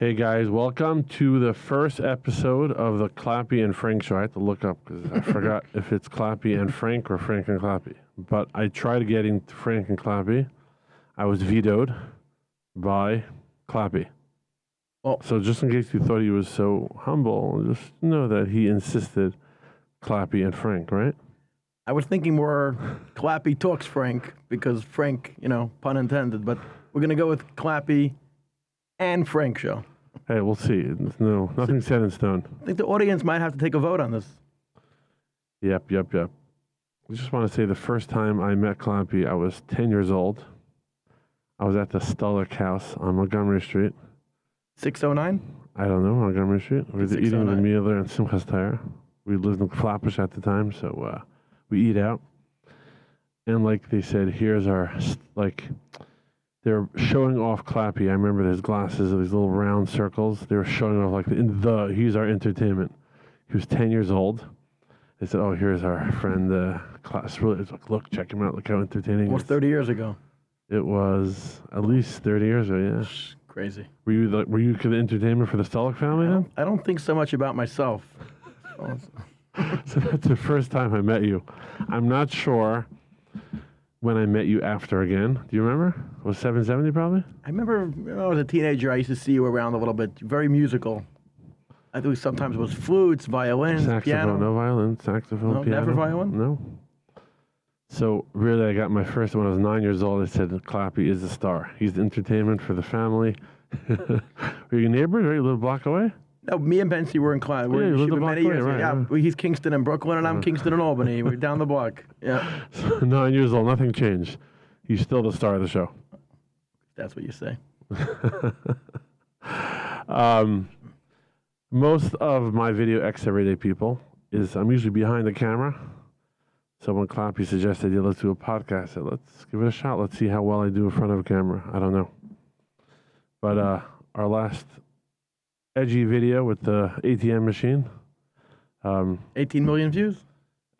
Hey guys, welcome to the first episode of the Clappy and Frank show. I had to look up because I forgot if it's Clappy and Frank or Frank and Clappy. But I tried getting to Frank and Clappy. I was vetoed by Clappy. Oh. So just in case you thought he was so humble, just know that he insisted Clappy and Frank, right? I was thinking more Clappy talks Frank because Frank, pun intended, but we're going to go with Clappy and Frank show. Hey, we'll see. No, nothing set in stone. I think the audience might have to take a vote on this. Yep. I just want to say the first time I met Clappy, I was 10 years old. I was at the Stullick House on Montgomery Street. 609? I don't know, Montgomery Street. We were eating the 609. meal there in Simchas Torah. We lived in Flatbush at the time, so we eat out. And like they said, here's our, they're showing off Clappy. I remember his glasses of these little round circles. They were showing off he's our entertainment. He was 10 years old. They said, oh, here's our friend, class. Really, it's like, look, check him out. Look how entertaining he is. Almost 30 years ago. It was at least 30 years ago, yeah. Crazy. Were you the entertainment for the Stullick family then? I don't think so much about myself. So that's the first time I met you. I'm not sure when I met you after again. Do you remember? It was 770 probably? I remember when I was a teenager, I used to see you around a little bit. Very musical. I think sometimes it was flutes, violins, Saxophone, piano. no violin, saxophone, No, piano. never violin? No. So really I got my first when I was 9 years old. I said Clappy is the star. He's the entertainment for the family. Were you neighbors? Are you a little block away? No, me and Bensi were in class. Yeah, you lived a block many away, years. right, Yeah, right. he's Kingston and Brooklyn, and I'm Kingston and Albany. We're down the block. Yeah, So 9 years old, nothing changed. He's still the star of the show. that's what you say. Most of my video X Everyday People is I'm usually behind the camera. So when Clappy suggested, yeah, let's do a podcast, I said, let's give it a shot. Let's see how well I do in front of a camera. I don't know. But our last edgy video with the ATM machine, 18 million views?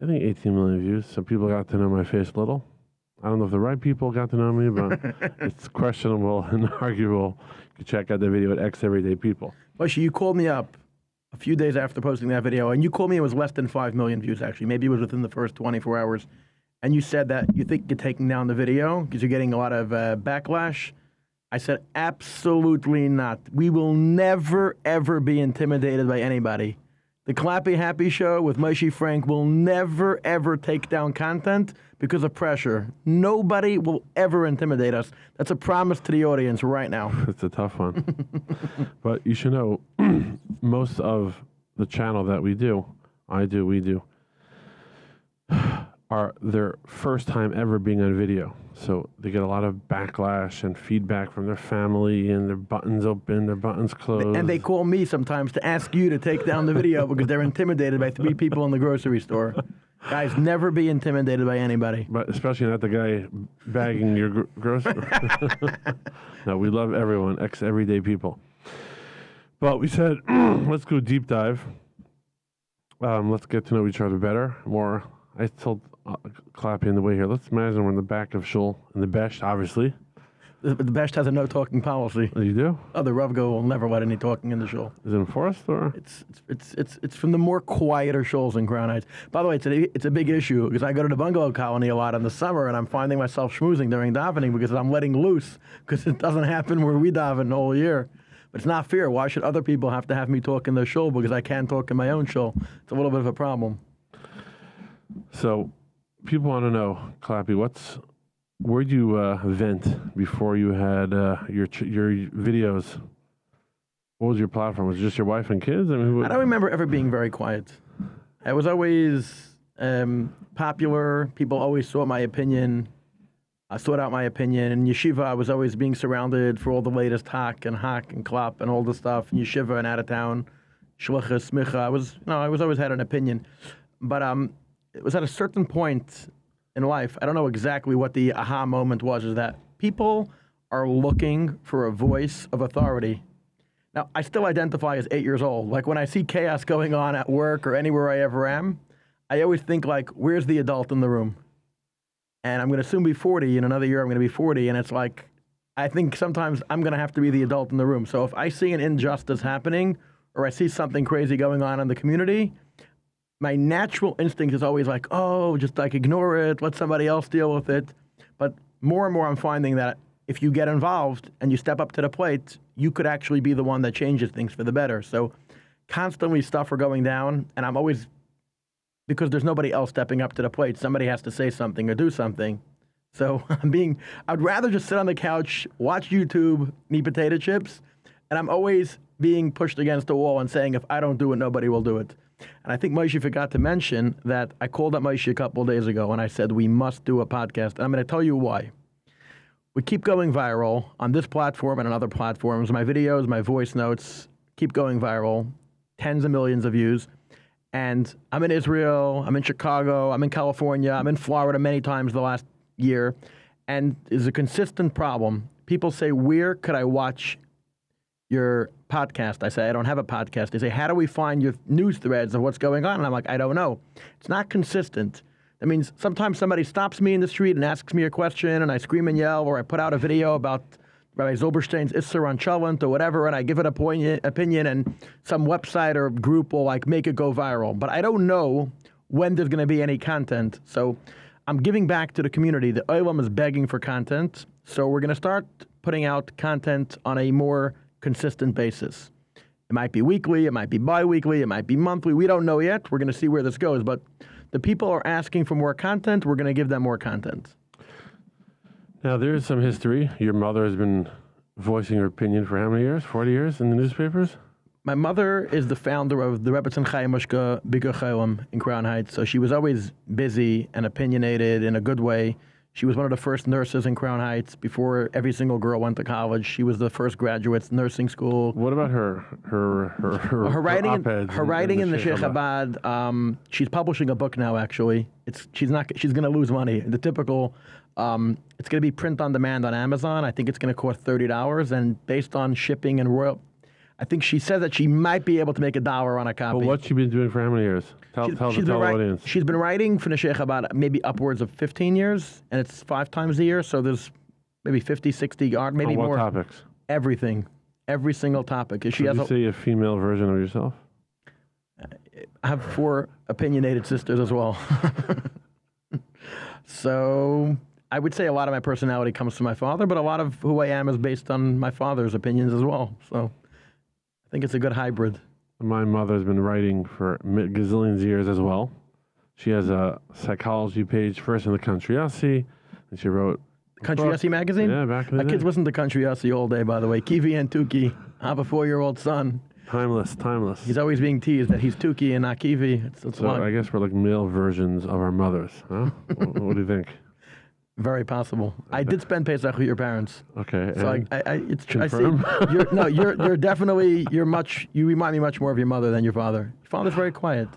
I think 18 million views. Some people got to know my face a little. I don't know if the right people got to know me, but it's questionable and arguable. You can check out the video at X Everyday People. Moshe, you called me up a few days after posting that video, and you called me it was less than 5 million views, actually. Maybe it was within the first 24 hours. And you said that you think you're taking down the video because you're getting a lot of backlash. I said, absolutely not. We will never, ever be intimidated by anybody. The Clappy Happy Show with Moshe Frank will never, ever take down content because of pressure. Nobody will ever intimidate us. That's a promise to the audience right now. It's a tough one. But you should know, most of the channel that we do, we do, are their first time ever being on video. So they get a lot of backlash and feedback from their family, and their buttons open, their buttons closed. And they call me sometimes to ask you to take down the video because they're intimidated by 3 people in the grocery store. Guys, never be intimidated by anybody. But especially not the guy bagging your groceries. No, we love everyone, everyday people. But we said, let's go deep dive. Let's get to know each other better, more. I told Clappy in the way here, let's imagine we're in the back of Shul, in the Besh, obviously. The Best has a no talking policy. Oh, you do? Oh, the Rav Go will never let any talking in the shul. Is it enforced, or? It's from the more quieter shuls in Crown Heights. By the way, it's a big issue because I go to the bungalow colony a lot in the summer, and I'm finding myself schmoozing during davening because I'm letting loose because it doesn't happen where we daven the whole year. But it's not fair. Why should other people have to have me talk in their shul because I can't talk in my own shul? It's a little bit of a problem. So, people want to know, Clappy, where'd you vent before you had your videos? What was your platform? Was it just your wife and kids? I don't remember ever being very quiet. I was always popular. People always sought my opinion. I sought out my opinion. In yeshiva, I was always being surrounded for all the latest hak and klap and all the stuff in yeshiva and out of town. Shluchas, smicha. I was always had an opinion. But it was at a certain point in life, I don't know exactly what the aha moment was, is that people are looking for a voice of authority. Now, I still identify as 8 years old. Like, when I see chaos going on at work or anywhere I ever am, I always think, like, where's the adult in the room? And I'm going to soon be 40. In another year, I'm going to be 40. And it's like, I think sometimes I'm going to have to be the adult in the room. So if I see an injustice happening or I see something crazy going on in the community, my natural instinct is always like, oh, just like ignore it, let somebody else deal with it. But more and more I'm finding that if you get involved and you step up to the plate, you could actually be the one that changes things for the better. So constantly stuff are going down, and I'm always, because there's nobody else stepping up to the plate, somebody has to say something or do something. So I'd rather just sit on the couch, watch YouTube, eat potato chips, and I'm always being pushed against the wall and saying, if I don't do it, nobody will do it. And I think Moshe forgot to mention that I called up Moshe a couple of days ago and I said, we must do a podcast. And I'm going to tell you why. We keep going viral on this platform and on other platforms. My videos, my voice notes keep going viral, tens of millions of views. And I'm in Israel, I'm in Chicago, I'm in California, I'm in Florida many times the last year. And it's a consistent problem. People say, where could I watch your podcast? I say, I don't have a podcast. They say, how do we find your news threads of what's going on? And I'm like, I don't know. It's not consistent. That means sometimes somebody stops me in the street and asks me a question, and I scream and yell, or I put out a video about Rabbi Zilberstein's Isser on Cholent or whatever, and I give an opinion, and some website or group will like make it go viral. But I don't know when there's going to be any content. So I'm giving back to the community. The Olam is begging for content. So we're going to start putting out content on a more consistent basis. It might be weekly, it might be bi-weekly, it might be monthly. We don't know yet. We're going to see where this goes. But the people are asking for more content. We're going to give them more content. Now, there is some history. Your mother has been voicing her opinion for how many years? 40 years in the newspapers? My mother is the founder of the Rebbetzin Chayamushka Bikur Cholim in Crown Heights. So she was always busy and opinionated in a good way. She was one of the first nurses in Crown Heights before every single girl went to college. She was the first graduate nursing school. What about her writing? op-eds Her writing in the Sheikh Chabad. She's publishing a book now. Actually, she's going to lose money. The typical. It's going to be print on demand on Amazon. I think it's going to cost $30, and based on shipping and royal, I think she said that she might be able to make $1 on a copy. But what's she been doing for how many years? Tell the audience. She's been writing for the Sheikh about maybe upwards of 15 years, and it's 5 times a year, so there's maybe 50, 60, maybe more. What topics? Everything. Every single topic. Could you say a female version of yourself? I have 4 opinionated sisters as well. So I would say a lot of my personality comes from my father, but a lot of who I am is based on my father's opinions as well. So I think it's a good hybrid. My mother's been writing for gazillions of years as well. She has a psychology page first in the Country Yossi, and she wrote Country Yossi magazine? Yeah, back in the day. My kids listen to Country Yossi all day, by the way. Kivi and Tuki. I have a 4-year-old son. Timeless. He's always being teased that he's Tuki and not Kivi. So I guess we're like male versions of our mothers, huh? What do you think? Very possible. I did spend Pesach with your parents. Okay. So I see. You're definitely you remind me much more of your mother than your father. Your father's very quiet.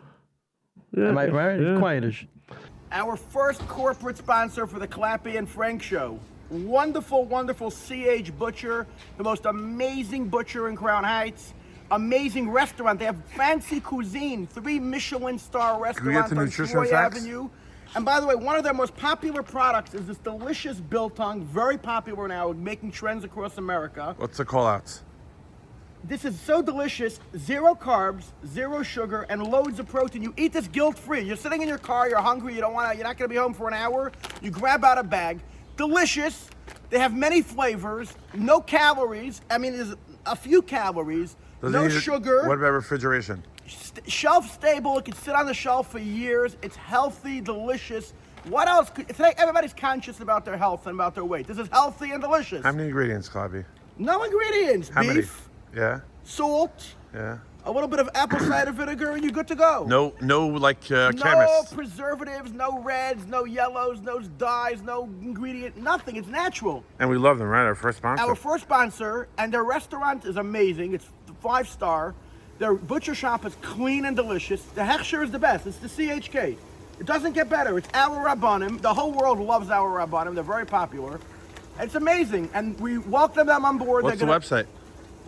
Yeah, am I right? Yeah. He's quietish. Our first corporate sponsor for the Clappy and Frank show. Wonderful, wonderful C.H. Butcher, the most amazing butcher in Crown Heights. Amazing restaurant. They have fancy cuisine, 3 Michelin star restaurants on Troy Avenue. And by the way, one of their most popular products is this delicious biltong, very popular now, making trends across America. What's the call outs? This is so delicious, 0 carbs, 0 sugar, and loads of protein. You eat this guilt-free. You're sitting in your car, you're hungry, you're not gonna be home for an hour. You grab out a bag, delicious. They have many flavors, no calories. I mean, there's a few calories, no sugar. What about refrigeration? Shelf stable, it can sit on the shelf for years. It's healthy, delicious. What else? Today, everybody's conscious about their health and about their weight. This is healthy and delicious. How many ingredients, Clappy? No ingredients. How Beef, many? Yeah. salt, Yeah. a little bit of apple cider vinegar, and you're good to go. No, No chemists. preservatives, no reds, no yellows, no dyes, no ingredient, nothing. It's natural. And we love them, right? Our first sponsor. Our first sponsor, and their restaurant is amazing. It's 5-star. Their butcher shop is clean and delicious. The Hechsher is the best. It's the CHK. It doesn't get better. It's our Rabbanim. The whole world loves our Rabbanim. They're very popular. It's amazing, and we welcome them on board. What's the website?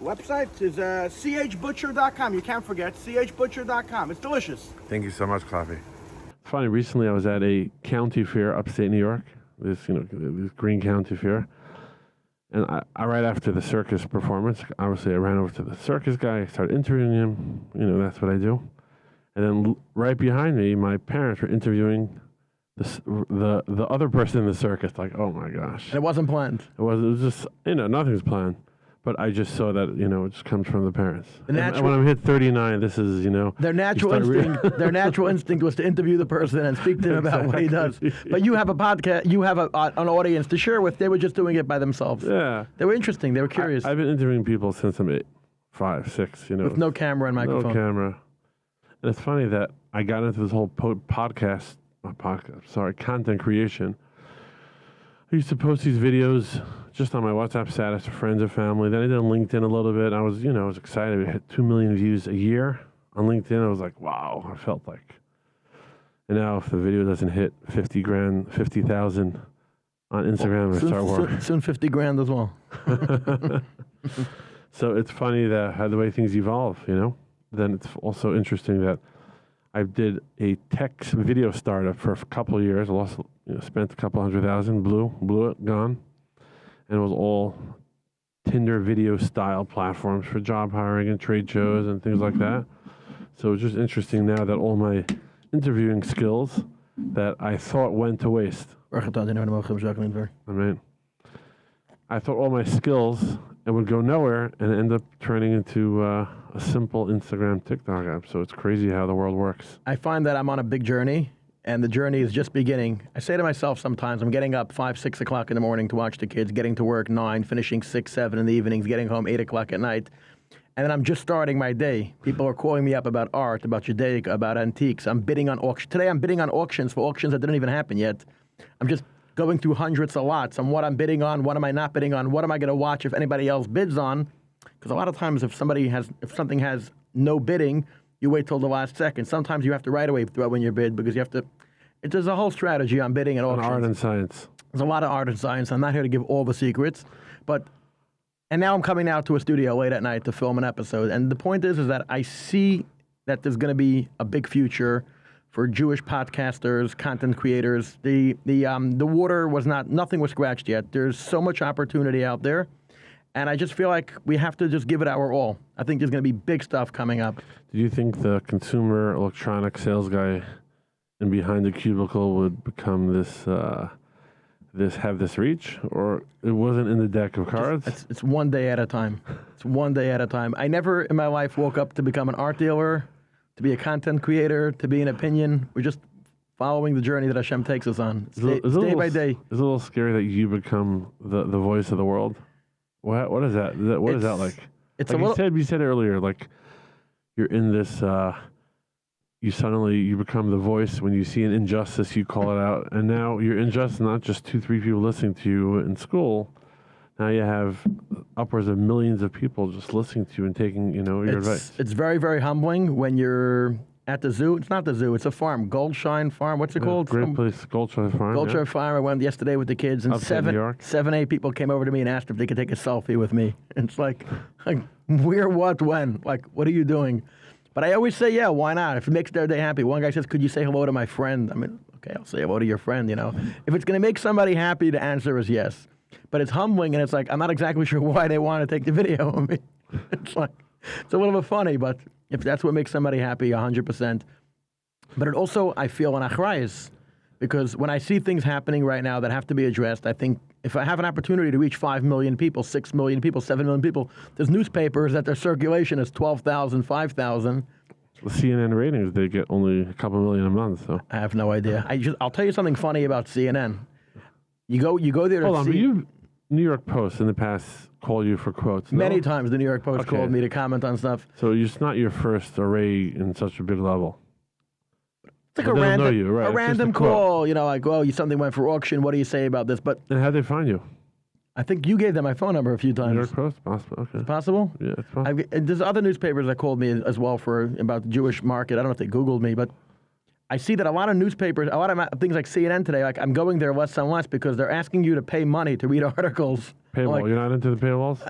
Website is chbutcher.com. You can't forget chbutcher.com. It's delicious. Thank you so much, Clappy. Funny, recently I was at a county fair upstate New York, this Green County Fair, And I right after the circus performance, obviously I ran over to the circus guy, I started interviewing him. You know, that's what I do. And then right behind me, my parents were interviewing the other person in the circus. Like, oh my gosh. And it wasn't planned. It was just, you know, nothing's planned. But I just saw that, you know, it just comes from the parents. And when I'm hit 39, this is, you know. Their natural instinct was to interview the person and speak to him about what he does. But you have a podcast, you have an audience to share with. They were just doing it by themselves. Yeah. They were interesting. They were curious. I've been interviewing people since I'm 8, 5, 6, you know. With no camera and microphone. No camera. And it's funny that I got into this whole content creation. I used to post these videos just on my WhatsApp status to friends and family. Then I did on LinkedIn a little bit. I was excited. We had 2 million views a year on LinkedIn. I was like, wow, I felt like. And now if the video doesn't hit 50,000 on Instagram, I start working. Soon 50 grand as well. So it's funny that how the way things evolve, you know. Then it's also interesting that I did a tech video startup for a couple of years. I lost, spent a couple $100,000, blew it, gone. And it was all Tinder video style platforms for job hiring and trade shows and things like that. So it's just interesting now that all my interviewing skills that I thought went to waste. I mean, I thought all my skills it would go nowhere and end up turning into a simple Instagram TikTok app. So it's crazy how the world works. I find that I'm on a big journey. And the journey is just beginning. I say to myself sometimes, I'm getting up 5, 6 o'clock in the morning to watch the kids, getting to work 9, finishing 6, 7 in the evenings, getting home 8 o'clock at night. And then I'm just starting my day. People are calling me up about art, about Judaic, about antiques. I'm bidding on auctions. Today I'm bidding on auctions for auctions that didn't even happen yet. I'm just going through hundreds of lots on what I'm bidding on, what am I not bidding on, what am I going to watch if anybody else bids on. Because a lot of times if something has no bidding, you wait till the last second. Sometimes you have to right away throw in your bid because you have to. There's a whole strategy on bidding and auctions. Art and science. There's a lot of art and science. I'm not here to give all the secrets, and now I'm coming out to a studio late at night to film an episode. And the point is that I see that there's going to be a big future for Jewish podcasters, content creators. The water was nothing was scratched yet. There's so much opportunity out there. And I just feel like we have to just give it our all. I think there's going to be big stuff coming up. Do you think the consumer electronic sales guy and behind the cubicle would become have this reach, or it wasn't in the deck of cards? It's one day at a time. It's one day at a time. I never in my life woke up to become an art dealer, to be a content creator, to be an opinion. We're just following the journey that Hashem takes us on. Day by day. It's a little scary that you become the voice of the world. What is that? What is that like? It's like you said earlier, like you're in this. You become the voice when you see an injustice, you call it out, and now your injustice not just 2-3 people listening to you in school. Now you have upwards of millions of people just listening to you and taking your advice. It's very, very humbling when you're at the zoo. It's not the zoo. It's a farm, Goldshine Farm. What's it called? Great place, Goldshine Farm. Goldshine Farm. I went yesterday with the kids, and Upstate New York. 8 people came over to me and asked if they could take a selfie with me. And it's like where, what, when? Like, what are you doing? But I always say, yeah, why not? If it makes their day happy. One guy says, could you say hello to my friend? I mean, okay, I'll say hello to your friend, If it's going to make somebody happy, the answer is yes. But it's humbling, and it's like, I'm not exactly sure why they want to take the video of me. It's like, it's a little bit funny, but if that's what makes somebody happy, 100%. But it also, I feel, an achrayus, because when I see things happening right now that have to be addressed, I think if I have an opportunity to reach 5 million people, 6 million people, 7 million people, there's newspapers that their circulation is 12,000, 5,000. The CNN ratings, they get only a couple million a month. So I have no idea. I'll tell you something funny about CNN. You go there to Hold on, but New York Post in the past call you for quotes. No? Many times the New York Post called me to comment on stuff. So it's not your first array in such a big level. It's like a random call, something went for auction. What do you say about this? And how'd they find you? I think you gave them my phone number a few times. New York Post, possible. Okay. It's possible? Yeah, it's possible. There's other newspapers that called me as well about the Jewish market. I don't know if they Googled me, but I see that a lot of newspapers, a lot of things like CNN today, like I'm going there less and less because they're asking you to pay money to read articles. Paywall. You're not into the paywalls?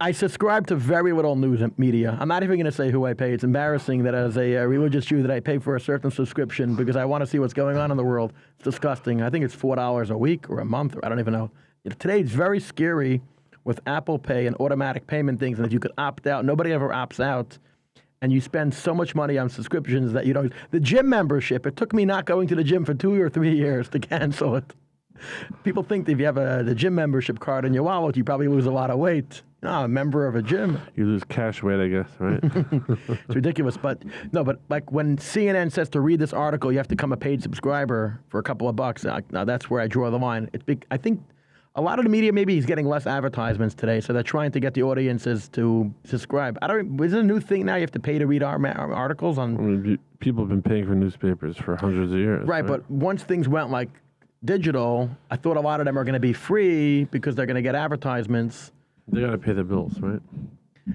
I subscribe to very little news media. I'm not even going to say who I pay. It's embarrassing that as a religious Jew that I pay for a certain subscription because I want to see what's going on in the world. It's disgusting. I think it's $4 a week or a month, or I don't even know. Today it's very scary with Apple Pay and automatic payment things, and if you could opt out, nobody ever opts out, and you spend so much money on subscriptions that you don't. The gym membership, it took me not going to the gym for 2 or 3 years to cancel it. People think that if you have the gym membership card in your wallet, you probably lose a lot of weight. No, a member of a gym. You lose cash weight, I guess, right? It's ridiculous. But like when CNN says to read this article, you have to become a paid subscriber for a couple of bucks. Now that's where I draw the line. It's big. I think a lot of the media maybe is getting less advertisements today, so they're trying to get the audiences to subscribe. Is it a new thing now? You have to pay to read our articles on. I mean, people have been paying for newspapers for hundreds of years. Right, but once things went like digital, I thought a lot of them are going to be free because they're going to get advertisements. They got to pay the bills, right?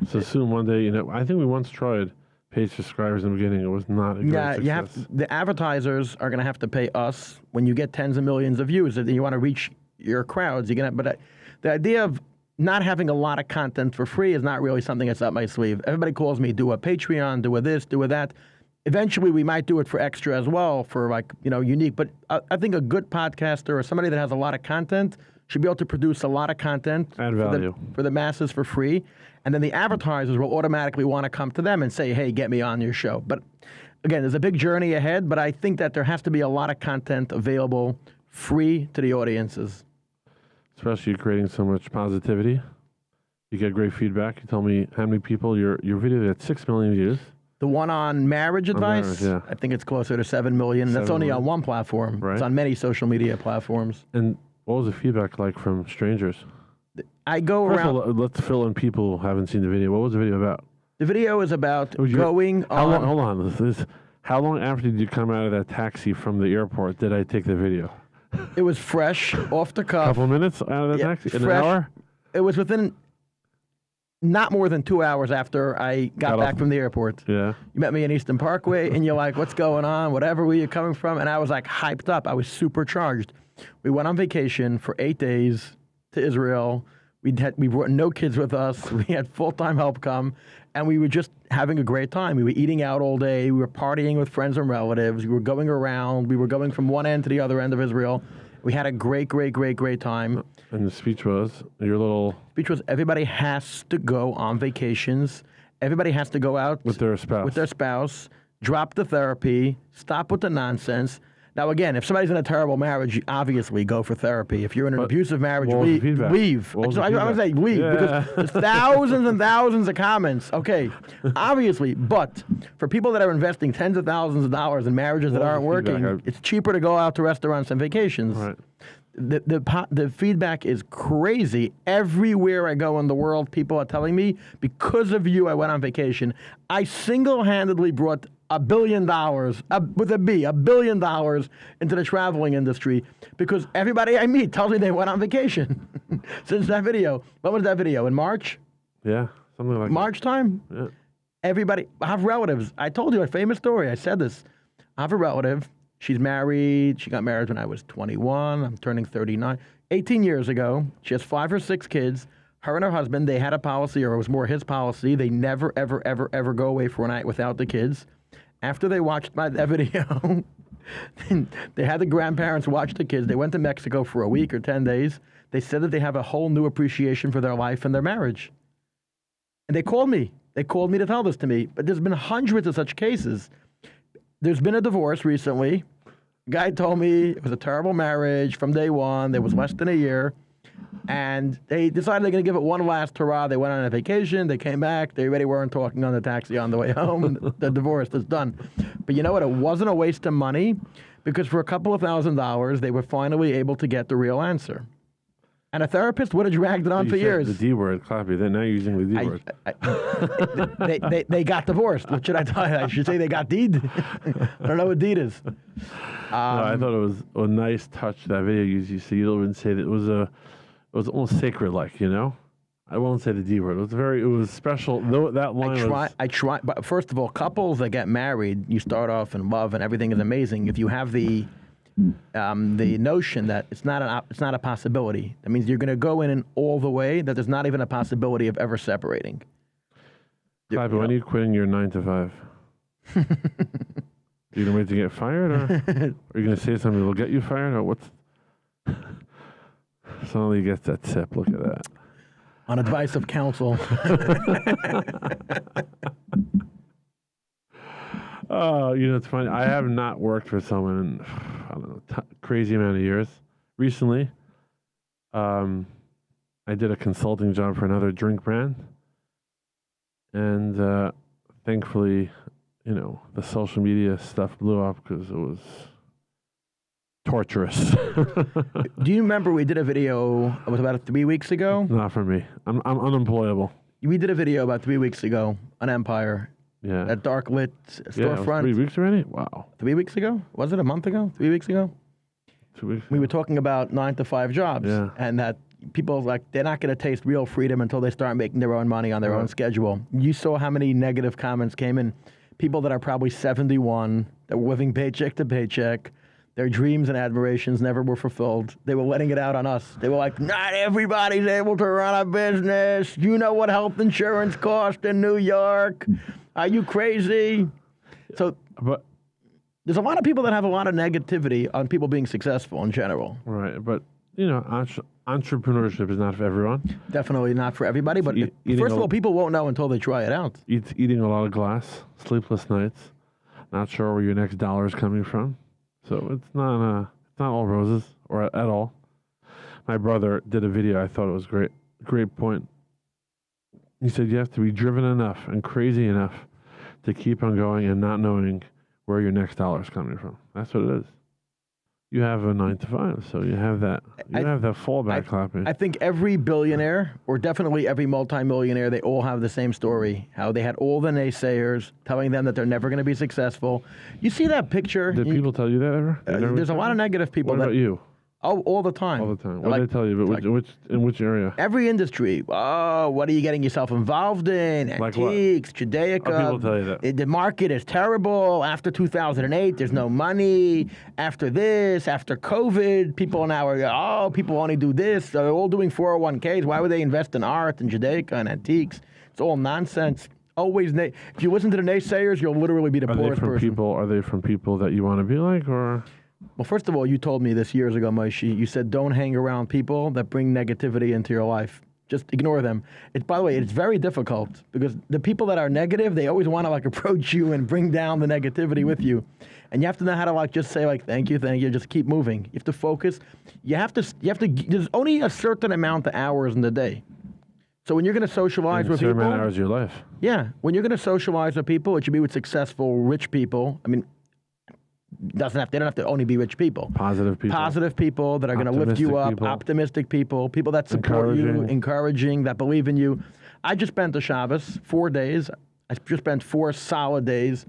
So soon, one day, I think we once tried paid subscribers in the beginning. It was not a great success. The advertisers are going to have to pay us when you get tens of millions of views. If you want to reach your crowds, you're going to. But the idea of not having a lot of content for free is not really something that's up my sleeve. Everybody calls me, do a Patreon, do a this, do a that. Eventually, we might do it for extra as well, for unique. But I think a good podcaster or somebody that has a lot of content should be able to produce a lot of content Add value. For the masses for free. And then the advertisers will automatically want to come to them and say, hey, get me on your show. But again, there's a big journey ahead, but I think that there has to be a lot of content available free to the audiences. Especially you're creating so much positivity. You get great feedback. You tell me how many people your video had 6 million views. The one on marriage advice, yeah. I think it's closer to 7 million. That's only on one platform. Right. It's on many social media platforms. And what was the feedback like from strangers? I go First around. of all, let's fill in people who haven't seen the video. What was the video about? The video is about going on. Hold on. How long after did you come out of that taxi from the airport did I take the video? It was fresh, off the A cuff. couple minutes out of the taxi? In fresh. an hour? It was within not more than 2 hours after I got back from the airport. Yeah. You met me in Eastern Parkway, and you're like, what's going on? Whatever, where you coming from? And I was like hyped up. I was supercharged. We went on vacation for 8 days to Israel. We brought no kids with us. We had full-time help come, and we were just having a great time. We were eating out all day. We were partying with friends and relatives. We were going around. We were going from one end to the other end of Israel. We had a great time. And the speech was everybody has to go on vacations. Everybody has to go out with their spouse. Drop the therapy, stop with the nonsense. Now, again, if somebody's in a terrible marriage, you obviously go for therapy. If you're in an abusive marriage, leave. I would say leave because there's thousands and thousands of comments. Okay, obviously, but for people that are investing tens of thousands of dollars in marriages that aren't working, it's cheaper to go out to restaurants and vacations. Right. The feedback is crazy. Everywhere I go in the world, people are telling me, because of you, I went on vacation. I single-handedly brought $1 billion, with a B, $1 billion into the traveling industry because everybody I meet tells me they went on vacation since that video. When was that video? In March? Yeah, something like March time? Yeah. Everybody, I have relatives. I told you a famous story. I said this. I have a relative. She's married. She got married when I was 21. I'm turning 39. 18 years ago. She has 5 or 6 kids. Her and her husband, they had a policy, or it was more his policy. They never, ever, ever, ever go away for a night without the kids. After they watched that video, they had the grandparents watch the kids. They went to Mexico for a week or 10 days. They said that they have a whole new appreciation for their life and their marriage. And they called me. They called me to tell this to me. But there's been hundreds of such cases. There's been a divorce recently. A guy told me it was a terrible marriage from day one. There was less than a year. And they decided they're going to give it one last hurrah. They went on a vacation. They came back. They already weren't talking on the taxi on the way home. And the divorce is done. But you know what? It wasn't a waste of money because for a couple of $1,000s, they were finally able to get the real answer. And a therapist would have dragged it on for years. The D word, Clappy. They're now using the D word. They got divorced. What should I tell you? I should say they got deed. I don't know what deed is. No, I thought it was a nice touch, that video you see. You wouldn't say that it was almost sacred-like, you know? I won't say the D word. It was special. That line I try, but first of all, couples that get married, you start off in love and everything is amazing. If you have the notion that it's not a possibility, that means you're going to go in all the way, that there's not even a possibility of ever separating. Clappy, when are you quitting your 9 to 5? Are you going to wait to get fired, or are you going to say something that will get you fired, or what's... Suddenly gets that sip. Look at that. On advice of counsel. Oh, it's funny. I have not worked for someone in, I don't know, crazy amount of years. Recently, I did a consulting job for another drink brand. And thankfully, the social media stuff blew up because it was torturous. Do you remember we did a video, it was about 3 weeks ago? Not for me. I'm unemployable. We did a video about 3 weeks ago on Empire. Yeah. That dark lit Yeah, it was storefront. 3 weeks already? Wow. 3 weeks ago? Was it a month ago? 3 weeks ago? 2 weeks. We were talking about 9 to 5 jobs. Yeah. And that people, they're not going to taste real freedom until they start making their own money on their own schedule. You saw how many negative comments came in. People that are probably 71, that were living paycheck to paycheck. Their dreams and admirations never were fulfilled. They were letting it out on us. They were like, not everybody's able to run a business. You know what health insurance costs in New York? Are you crazy? So But there's a lot of people that have a lot of negativity on people being successful in general. right, but entrepreneurship is not for everyone. Definitely not for everybody, but first of all, people won't know until they try it out. Eating a lot of glass, sleepless nights, not sure where your next dollar is coming from. So it's not all roses or at all. My brother did a video. I thought it was great point. He said you have to be driven enough and crazy enough to keep on going and not knowing where your next dollar is coming from. That's what it is. You have a 9 to 5, so you have that. You have that fallback, Clappy. I think every billionaire, or definitely every multimillionaire, they all have the same story. How they had all the naysayers telling them that they're never going to be successful. You see that picture? Did people tell you that ever? There's a lot of negative people. What about you? Oh, all the time. All the time. What did they tell you? But in which area? Every industry. Oh, what are you getting yourself involved in? Like what? Antiques, Judaica. People tell you that. The market is terrible. After 2008, there's no money. After this, after COVID, people now are, people only do this. They're all doing 401ks. Why would they invest in art and Judaica and antiques? It's all nonsense. Always, if you listen to the naysayers, you'll literally be the poorest person. Are they from people that you want to be like, or? Well, first of all, you told me this years ago, Moshe. You said don't hang around people that bring negativity into your life. Just ignore them. By the way, it's very difficult because the people that are negative, they always want to approach you and bring down the negativity with you. And you have to know how to just say thank you, just keep moving. You have to focus. You have to. There's only a certain amount of hours in the day. So when you're going to socialize with people, amount of hours of your life. Yeah, when you're going to socialize with people, it should be with successful, rich people. I mean. They don't have to only be rich people. Positive people that are going to lift you up, optimistic people that support you, encouraging, that believe in you. I just spent the Shabbos, 4 days. I just spent 4 solid days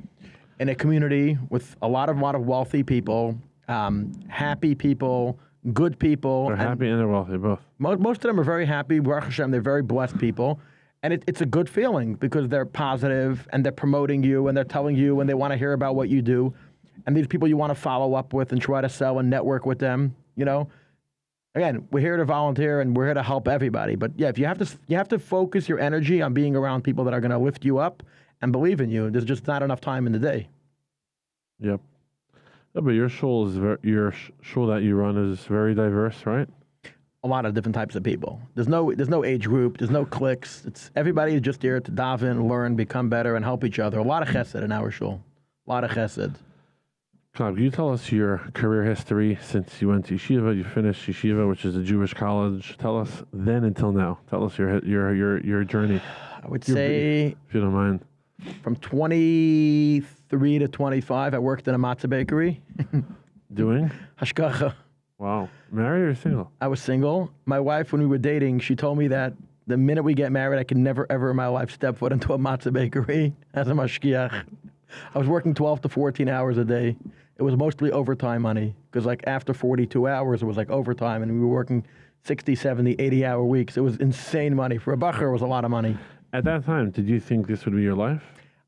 in a community with a lot of wealthy people, happy people, good people. They're happy and they're wealthy, both. Most of them are very happy. Baruch Hashem, they're very blessed people. And it's a good feeling because they're positive and they're promoting you and they're telling you and they want to hear about what you do. And these people you want to follow up with and try to sell and network with them, Again, we're here to volunteer and we're here to help everybody. But yeah, if you have to focus your energy on being around people that are going to lift you up and believe in you. There's just not enough time in the day. Yep. Yeah, but your shul that you run is very diverse, right? A lot of different types of people. There's no age group. There's no cliques. Everybody is just here to daven, learn, become better, and help each other. A lot of chesed in our shul. A lot of chesed. Can you tell us your career history since you went to yeshiva? You finished yeshiva, which is a Jewish college. Tell us then until now. Tell us your journey. I would say, if you don't mind, from 23 to 25, I worked in a matzah bakery. Doing hashgacha. Wow, married or single? I was single. My wife, when we were dating, she told me that the minute we get married, I can never ever in my life step foot into a matzah bakery as a mashgiach. I was working 12 to 14 hours a day. It was mostly overtime money because after 42 hours, it was overtime and we were working 60, 70, 80-hour weeks. It was insane money. For a bacher, it was a lot of money. At that time, did you think this would be your life?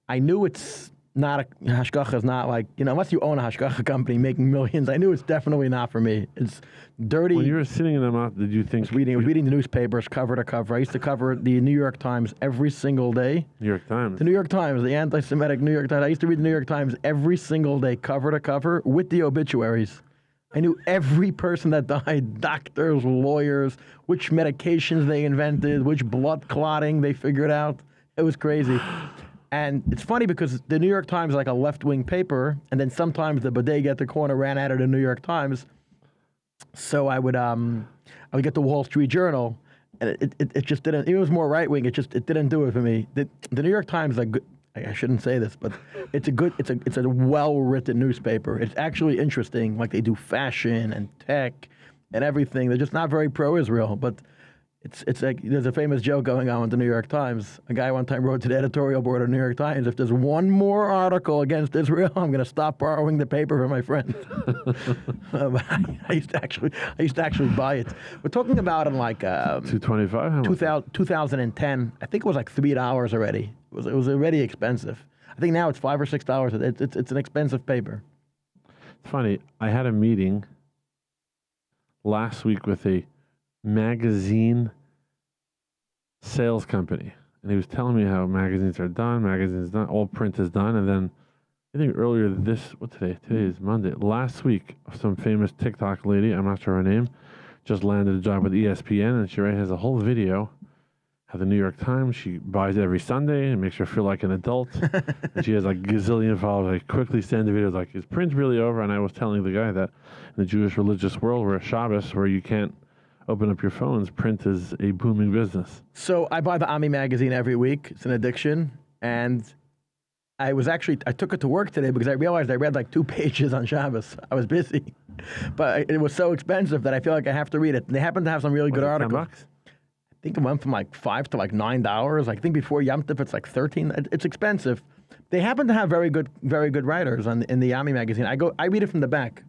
I knew it's not hashgacha is not unless you own a hashgacha company making millions, I knew it's definitely not for me. It's dirty. When you were sitting in the mouth, did you think... I was reading the newspapers cover to cover. I used to cover the New York Times every single day. New York Times? The New York Times, the anti-Semitic New York Times. I used to read the New York Times every single day, cover to cover, with the obituaries. I knew every person that died, doctors, lawyers, which medications they invented, which blood clotting they figured out. It was crazy. And it's funny because the New York Times is like a left-wing paper, and then sometimes the bodega at the corner ran out of the New York Times. So I would get the Wall Street Journal, and it just didn't. It was more right-wing. It didn't do it for me. The New York Times is a good. I shouldn't say this, but it's a well-written newspaper. It's actually interesting. Like they do fashion and tech and everything. They're just not very pro-Israel, but it's like there's a famous joke going on with the New York Times. A guy one time wrote to the editorial board of the New York Times, if there's one more article against Israel, I'm going to stop borrowing the paper from my friend. I used to actually buy it. We're talking about in like $2.25. 2010. I think it was like $3 already. It was already expensive. I think now it's $5 or $6. It's an expensive paper. It's funny. I had a meeting last week with a magazine sales company, and he was telling me how magazines are done, all print is done, and then I think earlier today is Monday, last week some famous TikTok lady, I'm not sure her name, just landed a job with ESPN, and she has a whole video how the New York Times, she buys it every Sunday and makes her feel like an adult, and she has like gazillion followers. I quickly send the videos like, is print really over? And I was telling the guy that in the Jewish religious world where Shabbos, where you can't open up your phones, print is a booming business. So I buy the Ami magazine every week. It's an addiction. And I took it to work today because I realized I read like 2 pages on Shabbos. I was busy. But it was so expensive that I feel like I have to read it. And they happen to have some really good articles. $10? I think it went from like $5 to like $9. I think before Yom Tov it's like $13. It's expensive. They happen to have very good writers in the Ami magazine. I read it from the back.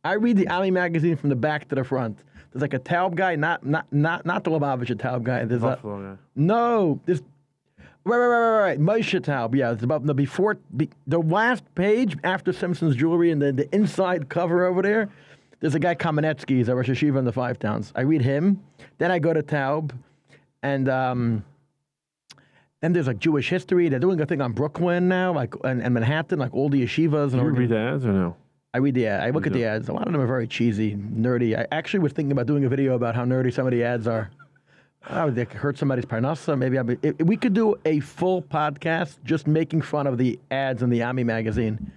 I read the Ami magazine from the back to the front. There's like a Taub guy, not the Lubavitcher Taub guy. There's Buffalo guy. No, this right. Moshe Taub. Yeah, it's about the last page after Simpson's Jewelry and the inside cover over there. There's a guy Kamenetsky. He's a Rosh Hashiva in the Five Towns. I read him. Then I go to Taub, and then there's like Jewish history. They're doing a thing on Brooklyn now, like and Manhattan, like all the yeshivas. Do you read the ads or no? I read the ad. I look at the ads. A lot of them are very cheesy, nerdy. I actually was thinking about doing a video about how nerdy some of the ads are. They hurt somebody's parnassa. Maybe we could do a full podcast just making fun of the ads in the Ami magazine.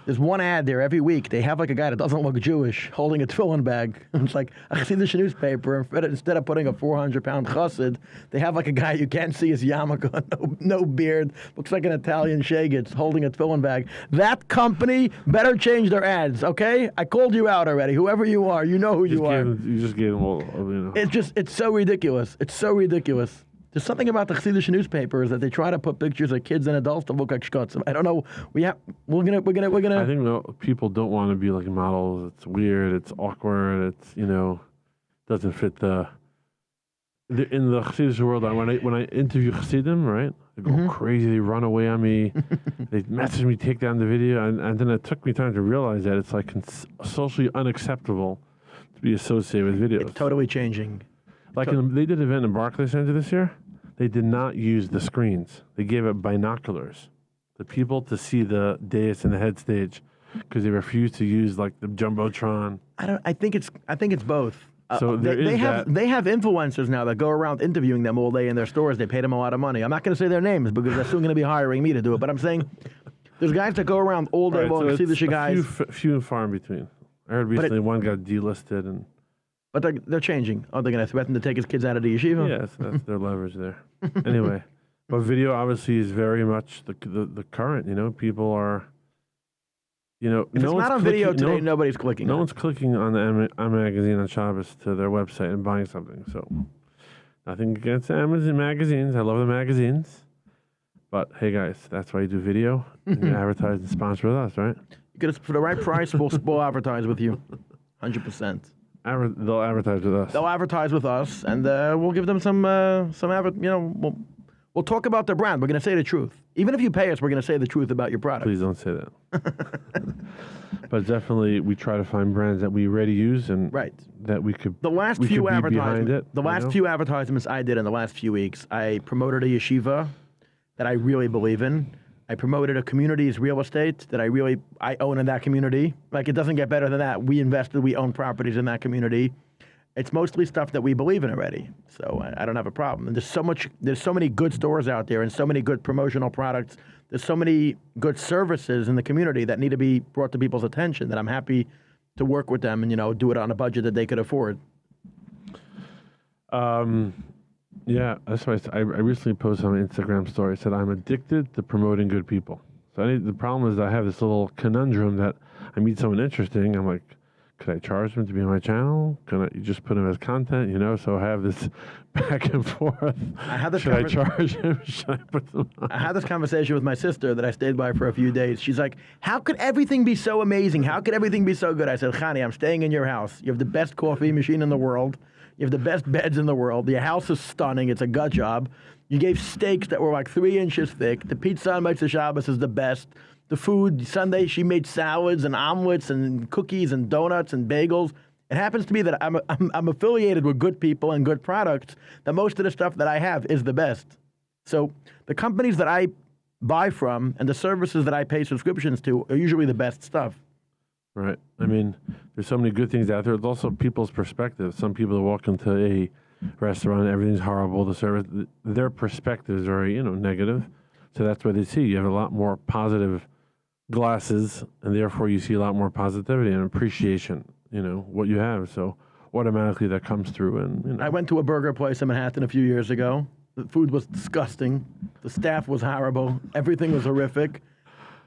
There's one ad there every week. They have like a guy that doesn't look Jewish holding a tefillin bag. It's like a Chassidish newspaper. Instead of putting a 400-pound chassid, they have like a guy you can't see his yarmulke, no beard, looks like an Italian shagitz holding a tefillin bag. That company better change their ads, okay? I called you out already. Whoever you are, you know who you are. You just gave them all, It's so ridiculous. It's so ridiculous. There's something about the Chassidish newspapers that they try to put pictures of kids and adults that look like shkotzim. I don't know. We're gonna. I think people don't want to be like models. It's weird. It's awkward. It's doesn't fit in the Chassidish world. When I interview Chassidim, right, they go crazy. They run away on me. They message me, take down the video, and then it took me time to realize that it's like socially unacceptable to be associated with videos. It's totally changing. Like they did an event in Barclays Center this year. They did not use the screens. They gave it binoculars, the people to see the dais and the head stage, because they refused to use like the jumbotron. I think it's both. So they have influencers now that go around interviewing them all day in their stores. They pay them a lot of money. I'm not going to say their names because they're soon going to be hiring me to do it. But I'm saying there's guys that go around all day long. So See the guys. Few and far in between. I heard recently one got delisted But they're changing. Oh, they're going to threaten to take his kids out of the yeshiva? Yes, that's their leverage there. Anyway, but video obviously is very much the current. People are, if it's not on video today, nobody's clicking. No one's clicking on the M magazine on Shabbos to their website and buying something. So nothing against Amazon magazines. I love the magazines. But hey, guys, that's why you do video. And you advertise and sponsor with us, right? For the right price, we'll advertise with you, 100%. They'll advertise with us. They'll advertise with us, and we'll give them we'll talk about their brand. We're going to say the truth. Even if you pay us, we're going to say the truth about your product. Please don't say that. But definitely, we try to find brands that we already use and that we could. The last few advertisements I did in the last few weeks, I promoted a yeshiva that I really believe in. I promoted a community's real estate that I own in that community. Like, it doesn't get better than that. We invested, we own properties in that community. It's mostly stuff that we believe in already. So I don't have a problem. And there's so many good stores out there and so many good promotional products. There's so many good services in the community that need to be brought to people's attention that I'm happy to work with them and, do it on a budget that they could afford. Yeah, that's why I recently posted on my Instagram story. I said, I'm addicted to promoting good people. So the problem is I have this little conundrum that I meet someone interesting. I'm like, could I charge them to be on my channel? Can I just put them as content, So I have this back and forth. Should I charge him? Should I put them on? I had this conversation with my sister that I stayed by for a few days. She's like, how could everything be so amazing? How could everything be so good? I said, Khani, I'm staying in your house. You have the best coffee machine in the world. You have the best beds in the world. Your house is stunning. It's a gut job. You gave steaks that were like 3 inches thick. The pizza on Matzah Shabbos is the best. The food, Sunday, she made salads and omelets and cookies and donuts and bagels. It happens to be that I'm affiliated with good people and good products, that most of the stuff that I have is the best. So the companies that I buy from and the services that I pay subscriptions to are usually the best stuff. Right. I mean, there's so many good things out there. It's also people's perspective. Some people walk into a restaurant, everything's horrible. The service, their perspective is very, negative. So that's what they see. You have a lot more positive glasses, and therefore you see a lot more positivity and appreciation, what you have. So automatically that comes through. And I went to a burger place in Manhattan a few years ago. The food was disgusting. The staff was horrible. Everything was horrific.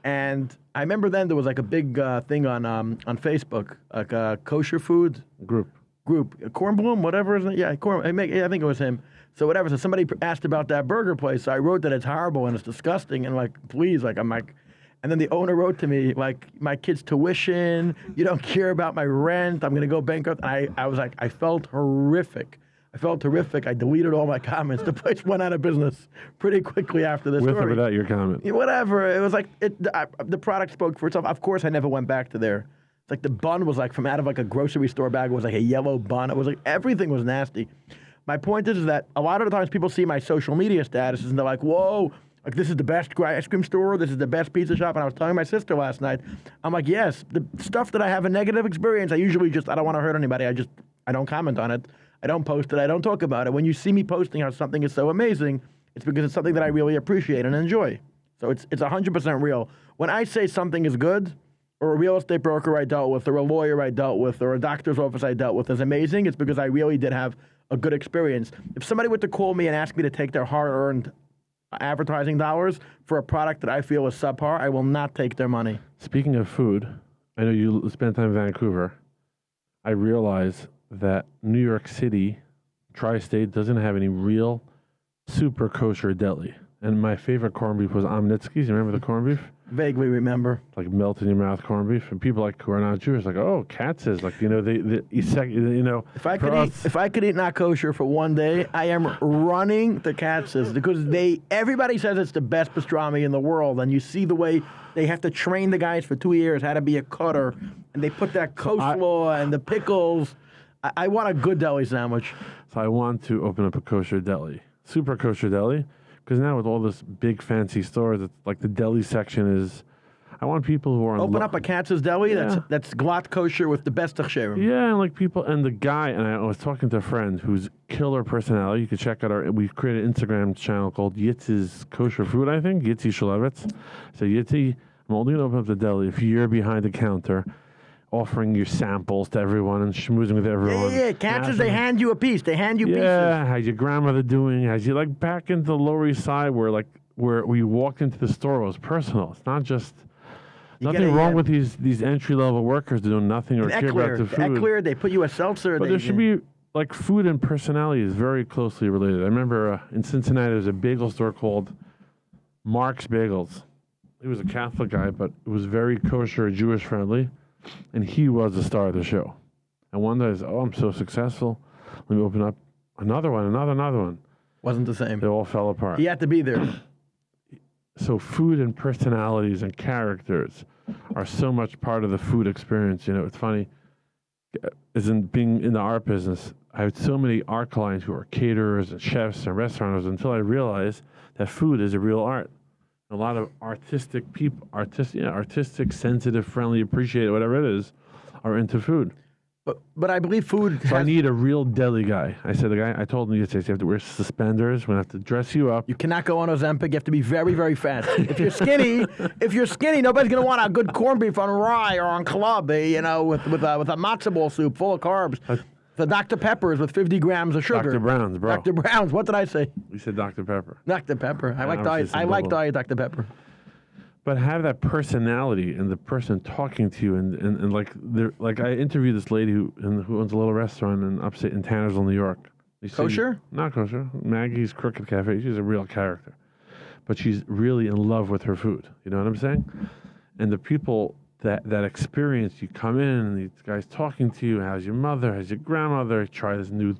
And I remember then there was like a big thing on Facebook, like a kosher food group, Kornblum, whatever is it? Yeah, I think it was him. So whatever. So somebody asked about that burger place. So I wrote that it's horrible and it's disgusting and please, I'm like, and then the owner wrote to me my kid's tuition. You don't care about my rent. I'm gonna go bankrupt. And I was like, I felt horrific. I deleted all my comments. The place went out of business pretty quickly after this. With or without your comment? Yeah, whatever. It was the product spoke for itself. Of course, I never went back to there. It's like the bun was from out of a grocery store bag. It was like a yellow bun. It was everything was nasty. My point is that a lot of the times people see my social media statuses and they're like, whoa, this is the best ice cream store. This is the best pizza shop. And I was telling my sister last night, I'm like, yes, the stuff that I have a negative experience, I usually I don't want to hurt anybody. I don't comment on it. I don't post it. I don't talk about it. When you see me posting how something is so amazing, it's because it's something that I really appreciate and enjoy. So it's 100% real. When I say something is good, or a real estate broker I dealt with, or a lawyer I dealt with, or a doctor's office I dealt with is amazing, it's because I really did have a good experience. If somebody were to call me and ask me to take their hard-earned advertising dollars for a product that I feel is subpar, I will not take their money. Speaking of food, I know you spent time in Vancouver. I realize that New York City, tri-state, doesn't have any real super kosher deli. And my favorite corned beef was Omnitsky's. You remember the corned beef? Vaguely remember. Like melt in your mouth corned beef. And people who are not Jewish, Katz's. If I could eat not kosher for one day, I am running to Katz's because everybody says it's the best pastrami in the world. And you see the way they have to train the guys for 2 years how to be a cutter. And they put that coleslaw and the pickles. I want a good deli sandwich. So I want to open up a kosher deli, super kosher deli, because now with all this big fancy stores, it's like the deli section is. I want people who are open up a Katz's deli that's glatt kosher with the best tachsherim. Yeah, and people and the guy and I was talking to a friend who's killer personality. You can check out we created an Instagram channel called Yitz's Kosher Food. I think Yitzi Shulevitz. So Yitzi, I'm only gonna open up the deli if you're behind the counter, offering your samples to everyone and schmoozing with everyone. Yeah. Katz's, they hand you a piece. They hand you pieces. Yeah, how's your grandmother doing? How's you back into the Lower East Side where we walked into the store, it was personal. It's not just nothing wrong with these entry level workers doing nothing or care about the food. Eckler, they put you a seltzer. But there should be food and personality is very closely related. I remember in Cincinnati there's a bagel store called Mark's Bagels. He was a Catholic guy, but it was very kosher, Jewish friendly. And he was the star of the show. And one day I said, I'm so successful. Let me open up another one, another one. Wasn't the same. They all fell apart. He had to be there. So food and personalities and characters are so much part of the food experience. It's funny, being in the art business, I had so many art clients who are caterers and chefs and restaurateurs until I realized that food is a real art. A lot of artistic people, artistic, sensitive, friendly, appreciative, whatever it is, are into food. But I believe food. So I need a real deli guy. I said, I told him yesterday, you have to wear suspenders. We're going to have to dress you up. You cannot go on Ozempic. You have to be very, very fat. If you're skinny, nobody's gonna want a good corned beef on rye or on club, with a matzo ball soup full of carbs. The Dr. Peppers with 50 grams of sugar. Dr. Brown's, bro. Dr. Brown's. What did I say? You said Dr. Pepper. Dr. Pepper. I like obviously diet. some I like bubble. diet Dr. Pepper. But have that personality and the person talking to you and like I interviewed this lady who owns a little restaurant in Tannersville, New York. Kosher? Not kosher. Maggie's Crooked Cafe. She's a real character. But she's really in love with her food. You know what I'm saying? And the people that experience, you come in and these guys talking to you, how's your mother, how's your grandmother, try this new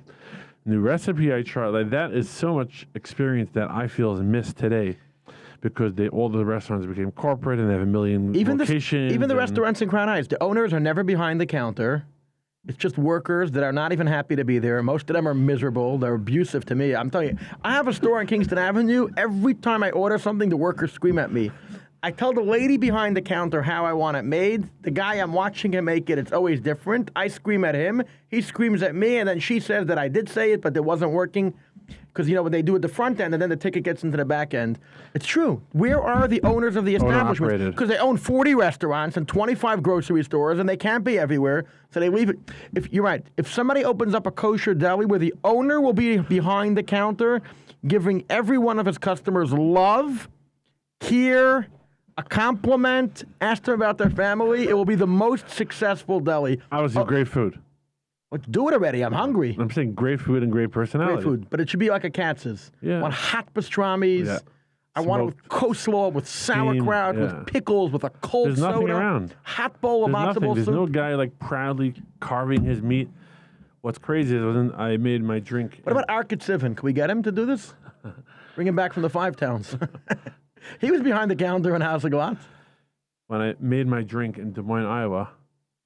recipe I tried. Like that is so much experience that I feel is missed today. Because all the restaurants became corporate and they have a million locations. Even the restaurants in Crown Heights, the owners are never behind the counter. It's just workers that are not even happy to be there. Most of them are miserable. They're abusive to me. I'm telling you, I have a store on Kingston Avenue. Every time I order something, the workers scream at me. I tell the lady behind the counter how I want it made. The guy I'm watching him make it, it's always different. I scream at him. He screams at me, and then she says that I did say it, but it wasn't working. Because, when they do at the front end, and then the ticket gets into the back end. It's true. Where are the owners of the establishment? Because they own 40 restaurants and 25 grocery stores, and they can't be everywhere, so they leave it. You're right. If somebody opens up a kosher deli where the owner will be behind the counter, giving every one of his customers love, care, a compliment, ask them about their family, it will be the most successful deli. Obviously, great food. Let's do it already. I'm hungry. I'm saying great food and great personality. Great food, but it should be like a Katz's. Yeah. I want hot pastrami's. Yeah. I want it with coleslaw, with sauerkraut, with pickles, with a cold There's soda. nothing around. Hot bowl of matzo ball There's soup. no guy like proudly carving his meat. What's crazy is I made my drink. What about Arkad Sivin? Can we get him to do this? Bring him back from the Five Towns. He was behind the counter in House of Glass. When I made my drink in Des Moines, Iowa,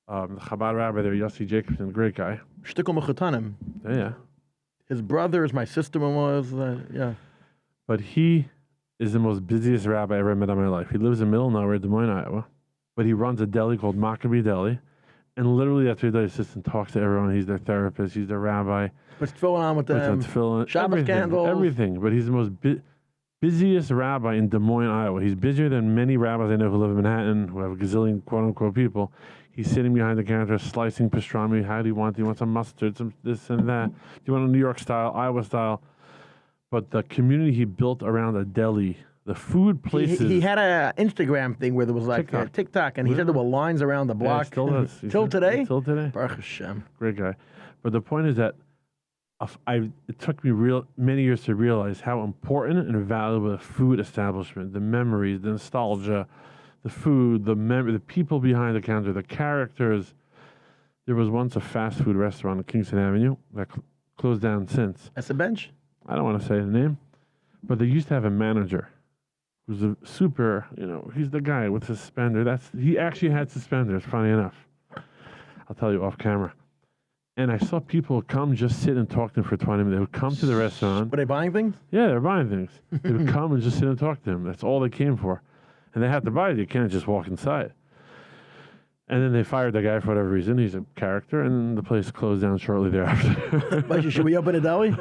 the Chabad rabbi there, Yossi Jacobson, great guy. Shtickle Mechutanim. Yeah. His brother is my sister-in-law's. Yeah. But he is the most busiest rabbi I ever met in my life. He lives in middle nowhere, Des Moines, Iowa. But he runs a deli called Maccabee Deli. And literally that's what he does. He sits and talks to everyone. He's their therapist. He's their rabbi. What's going on with them? Shabbos candles. Everything. But he's the most busiest rabbi in Des Moines, Iowa. He's busier than many rabbis I know who live in Manhattan, who have a gazillion quote-unquote people. He's sitting behind the counter, slicing pastrami. How do you want? Do you want some mustard, some this and that? Do you want a New York style, Iowa style? But the community he built around a deli, the food places. He had an Instagram thing where there was like TikTok, and he said there were lines around the block. Yeah, still does. Till today? Till today. Baruch Hashem. Great guy. But the point is that it took me many years to realize how important and valuable the food establishment, the memories, the nostalgia, the food, the people behind the counter, the characters. There was once a fast food restaurant on Kingston Avenue that closed down since. That's a bench? I don't want to say the name, but they used to have a manager who's a super, he's the guy with the suspender. He actually had suspenders, funny enough. I'll tell you off camera. And I saw people come just sit and talk to him for 20 minutes. They would come to the restaurant. Were they buying things? Yeah, they were buying things. They would come and just sit and talk to him. That's all they came for. And they had to buy it. You can't just walk inside. And then they fired the guy for whatever reason. He's a character, and the place closed down shortly thereafter. Should we open a deli?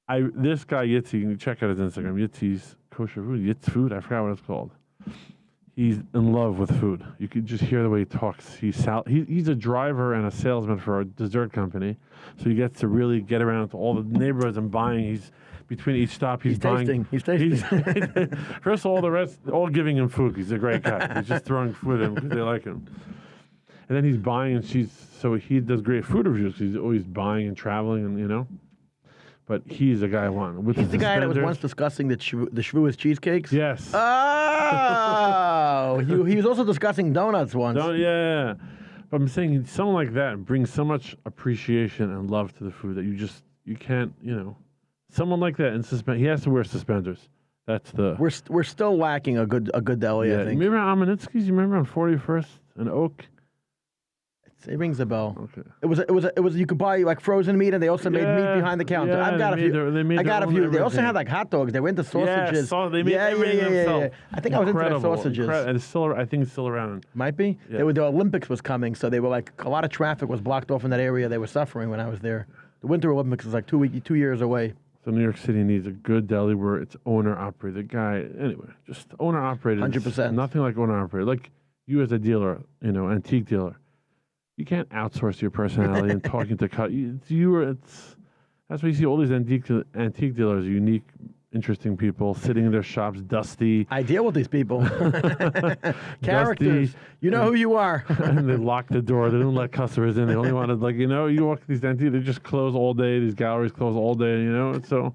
This guy, Yitzi, you can check out his Instagram, Yitzi's Kosher Food, Yitz Food, I forgot what it's called. He's in love with food. You could just hear the way he talks. He's a driver and a salesman for a dessert company, so he gets to really get around to all the neighborhoods and buying. He's between each stop, he's buying. He's tasting. First of all, the rest, all giving him food. He's a great guy. He's just throwing food at him because they like him. And then he's buying, and so he does great food reviews. He's always buying and traveling, and But he's the guy I want. He's the guy that was once discussing the Shavuos cheesecakes? Yes. Oh! he was also discussing donuts once. Yeah. But I'm saying someone like that brings so much appreciation and love to the food that you can't, Someone like that he has to wear suspenders. That's the... We're still lacking a good deli, I think. Remember Amanitsky's? You remember on 41st and Oak? It rings a bell. Okay. It was. You could buy like frozen meat, and they also made meat behind the counter. Yeah, I've got a few. they I got a own few. They also everything. had like hot dogs. They were into sausages. Yeah, they made everything themselves. I think I was into their sausages. And it's still, I think it's still around. Might be. Yeah. The Olympics was coming, so they were like a lot of traffic was blocked off in that area. They were suffering when I was there. The Winter Olympics was like 2 years away. So New York City needs a good deli where it's owner operated. Guy, anyway, just owner operated. 100%. Nothing like owner operated. Like you as a dealer, antique dealer, you can't outsource your personality and talking to that's why you see all these antique dealers, unique, interesting people sitting in their shops, dusty. I deal with these people. Characters. Dusty, You know who you are. and they lock the door. They don't let customers in. They only want to, you walk these antique, they just close all day. These galleries close all day, So,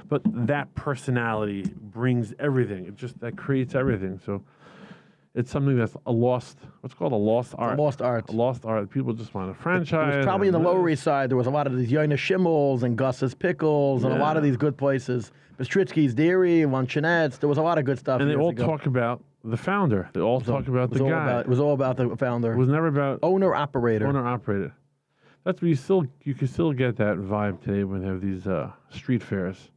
but that personality brings everything. That creates everything. So, it's something that's what's called a lost art. A lost art. A lost art. People just want to franchise. It was probably in the Lower East Side. There was a lot of these Yoina Schimmels and Gus's Pickles and a lot of these good places. Bistritsky's Dairy, Luncheonettes. There was a lot of good stuff. And they years all ago. talk about the founder. They all talk about the guy. It was all about the founder. It was never about owner operator. owner operator. That's where you can still get that vibe today when they have these street fairs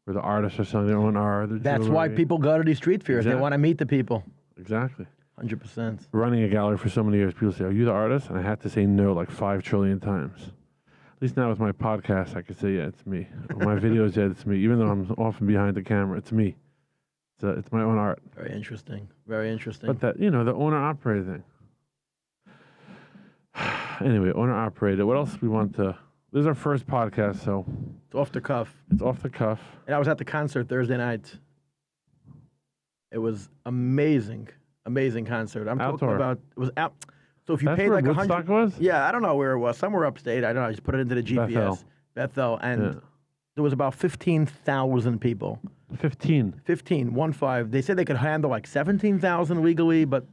where the artists are selling their own art. That's why people go to these street fairs. Exactly. They want to meet the people. Exactly. 100%. Running a gallery for so many years, people say, "Are you the artist?" And I had to say no like 5 trillion times. At least now with my podcast, I can say, "Yeah, it's me." With my videos, yeah, it's me. Even though I'm often behind the camera, it's me. It's my own art. Very interesting. Very interesting. But that, the owner operated thing. Anyway, owner operated. What else we want to? This is our first podcast, so it's off the cuff. it's off the cuff. And I was at the concert Thursday night. It was amazing. Amazing concert. I'm Outdoor. talking about it was out. So if you That's paid where like Woodstock 100, was? yeah, I don't know where it was. Somewhere upstate. I don't know. I just put it into the GPS. Bethel, and Yeah. there was about 15,000 people. 15. 15. They said they could handle like 17,000 legally, but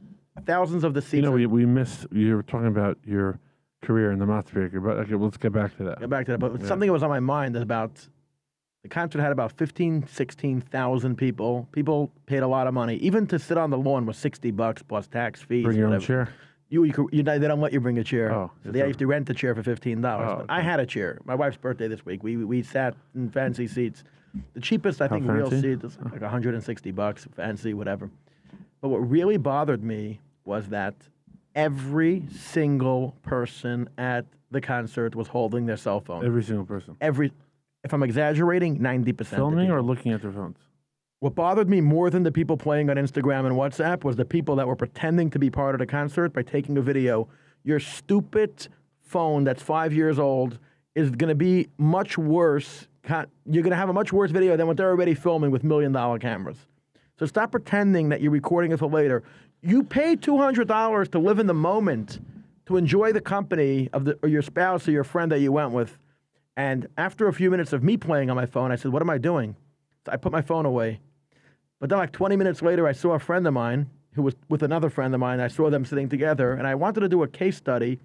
thousands of the seats. We missed. You were talking about your career in the Matzah bakery, but okay, let's get back to that. Get back to that. But something that was on my mind is about the concert had about 16,000 people. People paid a lot of money. Even to sit on the lawn was $60 plus tax fees. Bring your own whatever. chair. They don't let you bring a chair. Oh, So they have to rent a chair for $15. Oh, But I had a chair. My wife's birthday this week. We sat in fancy seats. The cheapest, I think, real fancy? seat is like $160, fancy, whatever. But what really bothered me was that every single person at the concert was holding their cell phone. Every single person. If I'm exaggerating, 90%. of Filming people. or looking at their phones? What bothered me more than the people playing on Instagram and WhatsApp was the people that were pretending to be part of the concert by taking a video. Your stupid phone that's 5 years old is going to be much worse. You're going to have a much worse video than what they're already filming with $1 million cameras. So stop pretending that you're recording it for later. You pay $200 to live in the moment, to enjoy the company of your spouse or your friend that you went with. And after a few minutes of me playing on my phone, I said, what am I doing? So I put my phone away. But then like 20 minutes later, I saw a friend of mine who was with another friend of mine. I saw them sitting together, and I wanted to do a case study.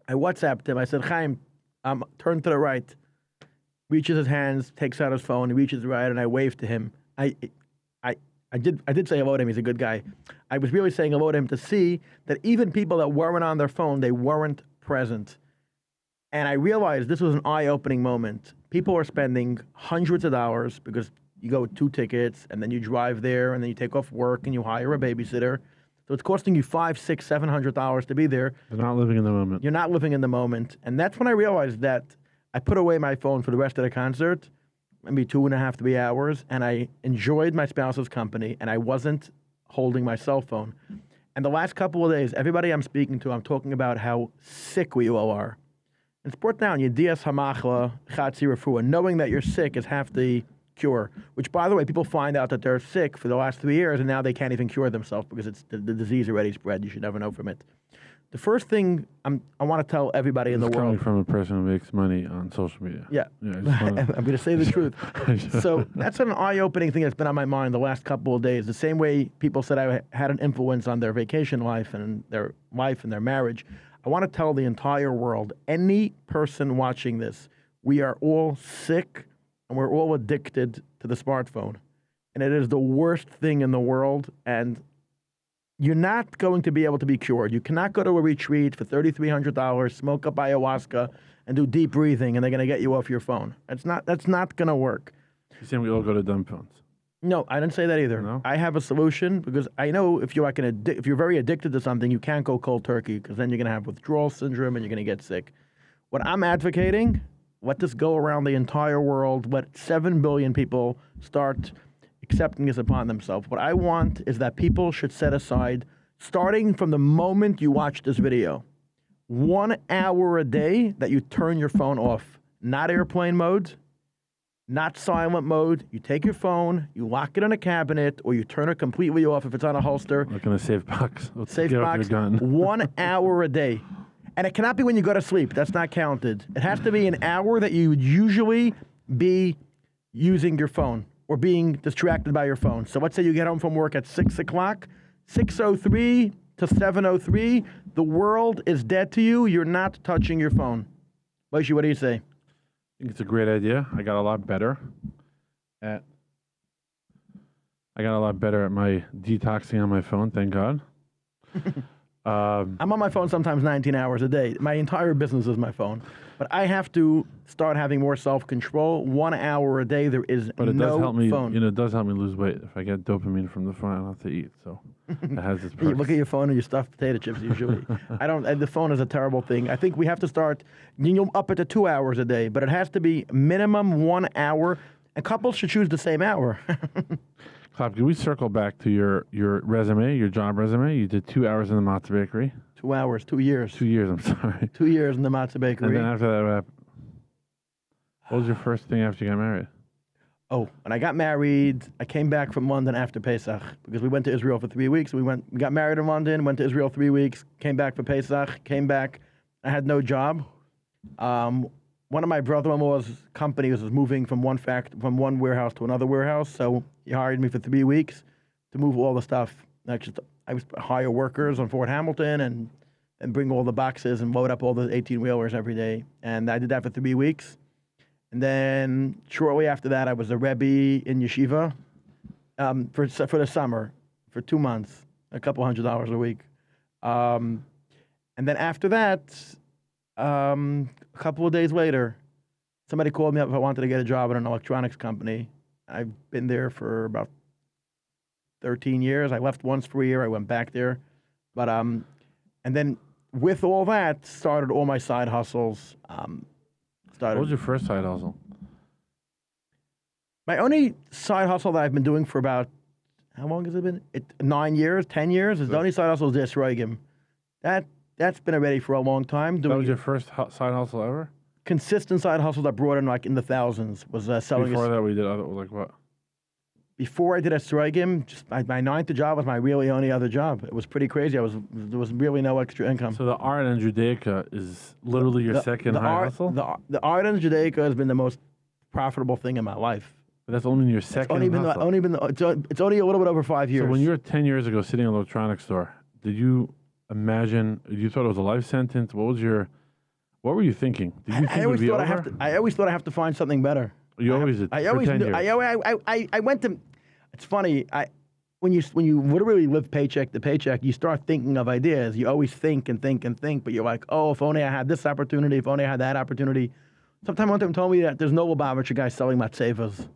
I WhatsApped him. I said, Chaim, turn to the right. Reaches his hands, takes out his phone, he reaches right, and I waved to him. I did say hello to him. He's a good guy. I was really saying hello to him to see that even people that weren't on their phone, they weren't present. And I realized this was an eye-opening moment. People are spending hundreds of dollars because you go with 2 tickets, and then you drive there, and then you take off work, and you hire a babysitter. So it's costing you $500, $600, $700 to be there. They're not living in the moment. You're not living in the moment. And that's when I realized that I put away my phone for the rest of the concert, maybe 2.5, 3 hours, and I enjoyed my spouse's company, and I wasn't holding my cell phone. And the last couple of days, everybody I'm speaking to, I'm talking about how sick we all are. And sport down, Yedias Hamachla, Chatzi Refuah, knowing that you're sick is half the cure, which, by the way, people find out that they're sick for the last 3 years, and now they can't even cure themselves because it's the disease already spread. You should never know from it. The first thing I want to tell everybody in the Coming world. from a person who makes money on social media. Yeah. I just wanna- I'm going to say the truth. So that's an eye-opening thing that's been on my mind the last couple of days. The same way people said I had an influence on their vacation life and their marriage. I want to tell the entire world, any person watching this, we are all sick and we're all addicted to the smartphone. And it is the worst thing in the world. And you're not going to be able to be cured. You cannot go to a retreat for $3,300, smoke up ayahuasca, and do deep breathing, and they're going to get you off your phone. That's not going to work. You're saying we all go to dumb phones. No, I didn't say that either. No? I have a solution because I know if you're like if you're very addicted to something, you can't go cold turkey because then you're going to have withdrawal syndrome and you're going to get sick. What I'm advocating, let this go around the entire world. Let 7 billion people start accepting this upon themselves. What I want is that people should set aside, starting from the moment you watch this video, 1 hour a day that you turn your phone off. Not airplane mode, not silent mode. You take your phone, you lock it in a cabinet, or you turn it completely off if it's on a holster. Like in a safe box. Safe Get off box, your gun. 1 hour a day. And it cannot be when you go to sleep. That's not counted. It has to be an hour that you would usually be using your phone or being distracted by your phone. So let's say you get home from work at 6 o'clock, 6:03 to 7:03, the world is dead to you. You're not touching your phone. Moshe, what do you say? I think it's a great idea. I got a lot better at my detoxing on my phone, thank God. I'm on my phone sometimes 19 hours a day. My entire business is my phone. But I have to start having more self-control. 1 hour a day, there is But it no does help me, phone. it does help me lose weight. If I get dopamine from the phone, I don't have to eat. So it has its perks. You look at your phone and you stuff potato chips usually. The phone is a terrible thing. I think we have to start, up it to 2 hours a day, but it has to be minimum 1 hour, and couples should choose the same hour. Clap, can we circle back to your resume, your job resume? You did 2 hours in the Matzah bakery. 2 hours, 2 years. 2 years, I'm sorry. 2 years in the Matzah bakery. And then after that, what was your first thing after you got married? Oh, when I got married, I came back from London after Pesach because we went to Israel for 3 weeks. We got married in London, went to Israel 3 weeks, came back for Pesach, came back. I had no job. One of my brother-in-law's companies was moving from from one warehouse to another warehouse, so he hired me for 3 weeks to move all the stuff. I was hire workers on Fort Hamilton and bring all the boxes and load up all the 18-wheelers every day. And I did that for 3 weeks. And then shortly after that, I was a Rebbe in yeshiva for the summer, for 2 months, a couple $100 a week. And then after that, a couple of days later, somebody called me up if I wanted to get a job at an electronics company. I've been there for about 13 years. I left once for a year. I went back there. But and then with all that, started all my side hustles. What was your first side hustle? My only side hustle that I've been doing for about, how long has it been? 9 years, 10 years? The only side hustle is this, Reagan. That's been already for a long time. That was your first side hustle ever? Consistent side hustle that brought in like in the thousands was selling. Before that, we did other, like what? Before I did a Sroigim, just my ninth job was my really only other job. It was pretty crazy. There was really no extra income. So the art in Judaica is literally your second hustle? The art in Judaica has been the most profitable thing in my life. But that's only your second hustle. It's only a little bit over 5 years. So when you were 10 years ago sitting in an electronics store, did you imagine, you thought it was a life sentence? What were you thinking? Did you think it would be over? I always thought I have to find something better. You always did. I always knew. I went to. It's funny. When you literally live paycheck to paycheck, you start thinking of ideas. You always think and think and think, but you're like, oh, if only I had this opportunity. If only I had that opportunity. Sometime one time told me that there's no Lubavitcher guy selling matzevas.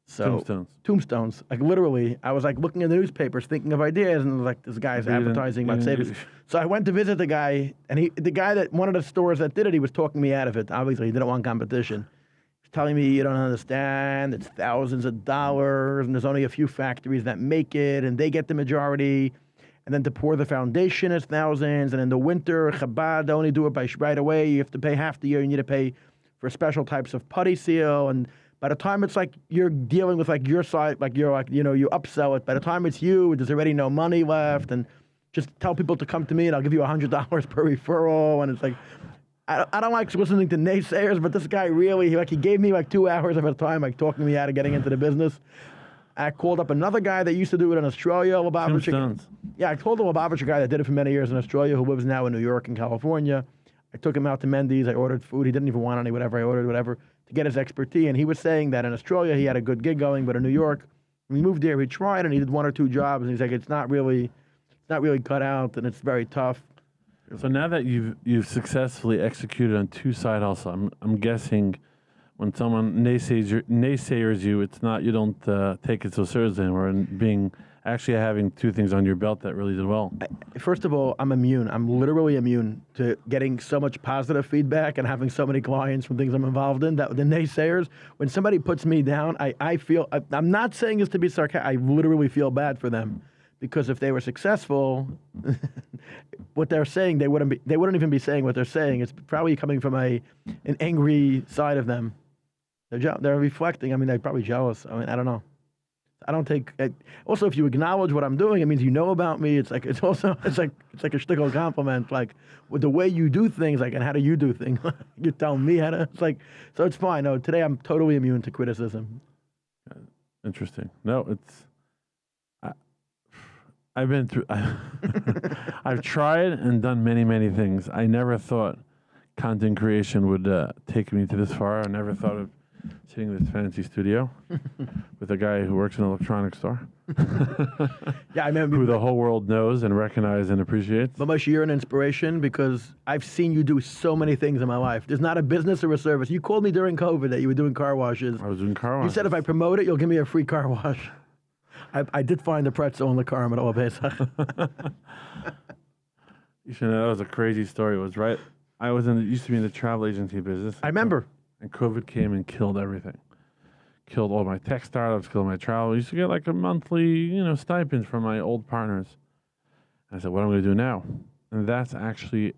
So tombstones. Like literally, I was like looking at the newspapers, thinking of ideas, and like this guy's advertising matzevas. So I went to visit the guy, and the guy that one of the stores that did it, he was talking me out of it. Obviously, he didn't want competition. Telling me you don't understand, it's thousands of dollars, and there's only a few factories that make it, and they get the majority. And then to pour the foundation is thousands, and in the winter, Chabad, they only do it by right away. You have to pay half the year. You need to pay for special types of putty seal, and by the time it's like you're dealing with like your side, like you're like, you upsell it. By the time it's you, there's already no money left, and just tell people to come to me, and I'll give you $100 per referral, and it's like, I don't like listening to naysayers, but this guy really, he gave me like 2 hours of his time, like talking me out of getting into the business. I called up another guy that used to do it in Australia, Tombstones. Yeah, I called the Lubavitcher guy that did it for many years in Australia, who lives now in New York and California. I took him out to Mendy's. I ordered food. He didn't even want any, whatever. I ordered whatever to get his expertise. And he was saying that in Australia, he had a good gig going, but in New York, when he moved there, he tried and he did 1 or 2 jobs. And he's like, it's not really. It's not really cut out, and it's very tough. So now that you've successfully executed on 2 side hustles, I'm guessing when someone naysayers you, it's not you don't take it so seriously anymore, and being actually having 2 things on your belt that really did well. First of all, I'm immune. I'm literally immune to getting so much positive feedback and having so many clients from things I'm involved in. That the naysayers, when somebody puts me down, I feel. I'm not saying this to be sarcastic. I literally feel bad for them, because if they were successful, what they're saying they wouldn't even be saying what they're saying. It's probably coming from an angry side of them. They're reflecting. I mean, they're probably jealous. I mean, I don't know. I don't take. Also, if you acknowledge what I'm doing, it means you know about me. It's like a shtickle compliment. Like with the way you do things, like, and how do you do things? You're telling me how to. It's like, so it's fine. No, today I'm totally immune to criticism. Interesting. No, it's. I've been through. I've tried and done many things. I never thought content creation would take me to this far. I never thought of sitting in this fancy studio with a guy who works in an electronics store. Yeah, I remember. Who the whole world knows and recognizes and appreciates. But Moshe, you're an inspiration, because I've seen you do so many things in my life. There's not a business or a service. You called me during COVID that you were doing car washes. I was doing car washes. You said if I promote it, you'll give me a free car wash. I did find the pretzel in the car at all Pesach. You should know that was a crazy story. It was right. I was used to be in the travel agency business. I remember. And COVID came and killed everything. Killed all my tech startups, killed my travel. I used to get like a monthly, stipend from my old partners. And I said, what am I going to do now? And that's actually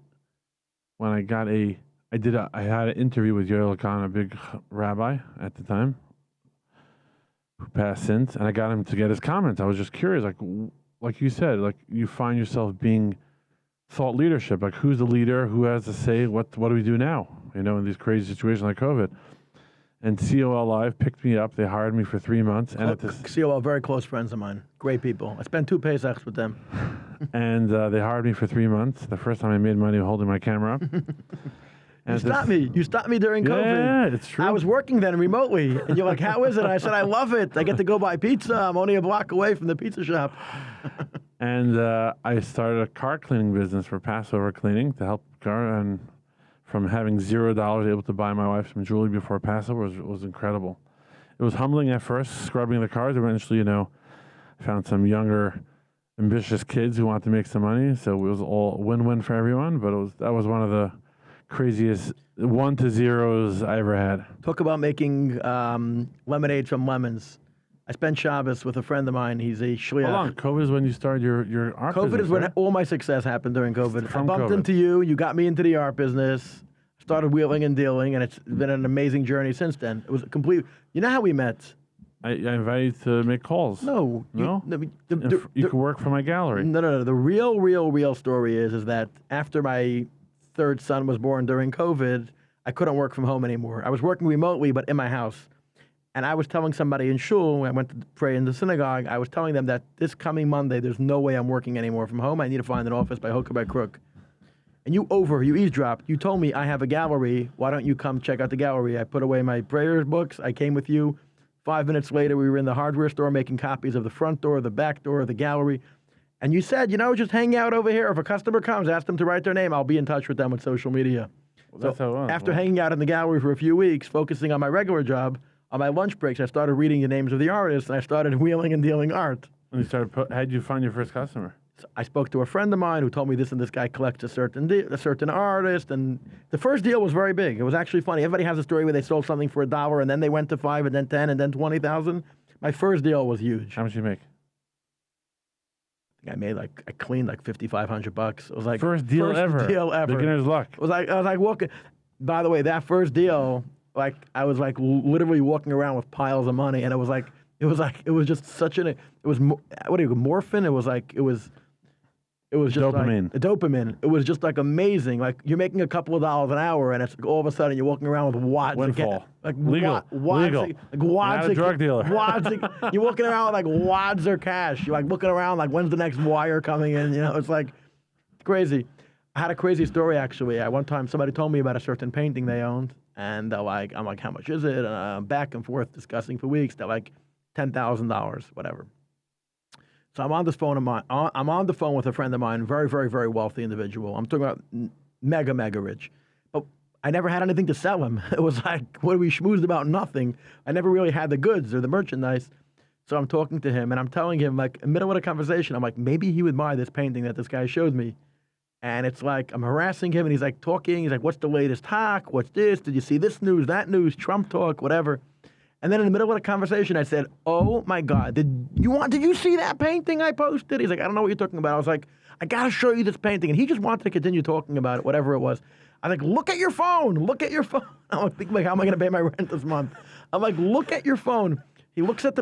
when I got I had an interview with Yoel Khan, a big rabbi at the time, who passed since, and I got him to get his comments. I was just curious, like you said, like you find yourself being thought leadership, like who's the leader, who has to say, what do we do now, in these crazy situations like COVID. And COL Live picked me up. They hired me for 3 months. And at this COL, very close friends of mine. Great people. I spent 2 Pesachs with them. And they hired me for 3 months. The first time I made money holding my camera up. You stopped me. You stopped me during COVID. Yeah, it's true. I was working then remotely. And you're like, how is it? And I said, I love it. I get to go buy pizza. I'm only a block away from the pizza shop. And I started a car cleaning business for Passover cleaning to help car. And from having $0 able to buy my wife some jewelry before Passover was incredible. It was humbling at first, scrubbing the cars. Eventually, I found some younger, ambitious kids who wanted to make some money. So it was all win-win for everyone. But that was one of the craziest 1 to 0s I ever had. Talk about making lemonade from lemons. I spent Shabbos with a friend of mine. He's a shliach. Hold on, COVID is when you started your art COVID business, is when right? all my success happened during COVID. From I bumped COVID. into you. You got me into the art business. Started wheeling and dealing, and it's been an amazing journey since then. It was a complete. You know how we met? I invited you to make calls. No. No? You You could work for my gallery. No. The real story is that after my 3rd son was born during COVID, I couldn't work from home anymore. I was working remotely, but in my house. And I was telling somebody in shul, when I went to pray in the synagogue, I was telling them that this coming Monday, there's no way I'm working anymore from home. I need to find an office by hook or by crook. And you eavesdropped. You told me, I have a gallery. Why don't you come check out the gallery? I put away my prayer books. I came with you. 5 minutes later, we were in the hardware store making copies of the front door, the back door, the gallery. And you said, just hang out over here. If a customer comes, ask them to write their name. I'll be in touch with them with social media. Well, that's how it was. After hanging out in the gallery for a few weeks, focusing on my regular job, on my lunch breaks, I started reading the names of the artists, and I started wheeling and dealing art. And you started. How did you find your first customer? So I spoke to a friend of mine who told me this and this guy collects a certain artist, and the first deal was very big. It was actually funny. Everybody has a story where they sold something for $1, and then they went to 5, and then 10, and then 20,000. My first deal was huge. How much did you make? I made I cleaned like $5,500. It was like First deal ever. Beginner's luck. I was like walking. By the way, that first deal, I was literally walking around with piles of money, and it was just such what do you morphine? It was just Dopamine. Dopamine. It was just amazing. You're making a couple of dollars an hour, and it's all of a sudden you're walking around with wads Windfall. legal. Legal. Wads Not a drug dealer. you're walking around with wads of cash. You're looking around when's the next wire coming in? It's crazy. I had a crazy story actually. One time somebody told me about a certain painting they owned, and I'm like, how much is it? And back and forth discussing for weeks. They're like $10,000, whatever. So I'm on this phone of mine. I'm on the phone with a friend of mine, very, very, very wealthy individual. I'm talking about mega, mega rich. But I never had anything to sell him. It was like, what we schmoozed about? Nothing. I never really had the goods or the merchandise. So I'm talking to him, and I'm telling him, like, in the middle of the conversation, I'm like, maybe he would buy this painting that this guy showed me. And it's like, I'm harassing him, and he's like talking. He's like, what's the latest talk? What's this? Did you see this news, that news, Trump talk, whatever. And then in the middle of the conversation, I said, oh, my God, did you see that painting I posted? He's like, I don't know what you're talking about. I was like, I got to show you this painting. And he just wanted to continue talking about it, whatever it was. I'm like, look at your phone. Look at your phone. I'm like, thinking, like, how am I going to pay my rent this month? I'm like, look at your phone. He looks at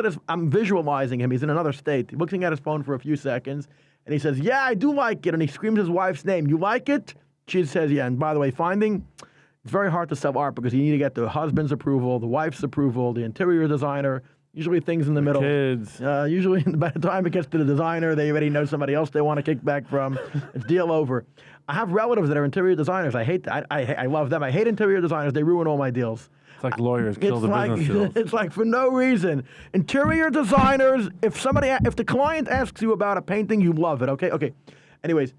his, I'm visualizing him. He's in another state. He's looking at his phone for a few seconds. And he says, yeah, I do like it. And he screams his wife's name. You like it? She says, yeah. And by the way, it's very hard to sell art because you need to get the husband's approval, the wife's approval, the interior designer, usually things in the middle. Kids. Usually by the time it gets to the designer, they already know somebody else they want to kick back from. It's deal over. I have relatives that are interior designers. I hate that. I love them. I hate interior designers. They ruin all my deals. It's like lawyers kill the business deals. It's like for no reason. Interior designers, if the client asks you about a painting, you love it, okay? Okay. Anyways,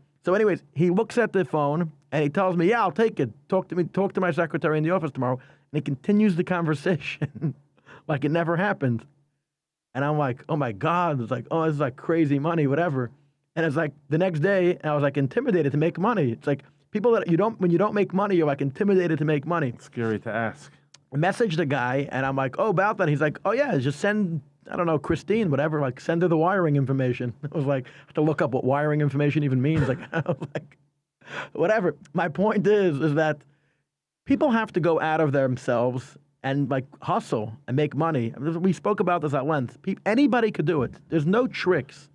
he looks at the phone and he tells me, yeah, I'll take it. Talk to my secretary in the office tomorrow. And he continues the conversation like it never happened. And I'm like, oh my God. It's like, oh, this is like crazy money, whatever. And it's like the next day, I was like intimidated to make money. It's like people that when you don't make money, you're like intimidated to make money. It's scary to ask. I messaged the guy and I'm like, oh, about that. He's like, oh yeah, just send, I don't know, Christine, whatever, like send her the wiring information. I was like, I have to look up what wiring information even means. Like, I was like, whatever. My point is that people have to go out of themselves and like hustle and make money. We spoke about this at length. Anybody could do it. There's no tricks.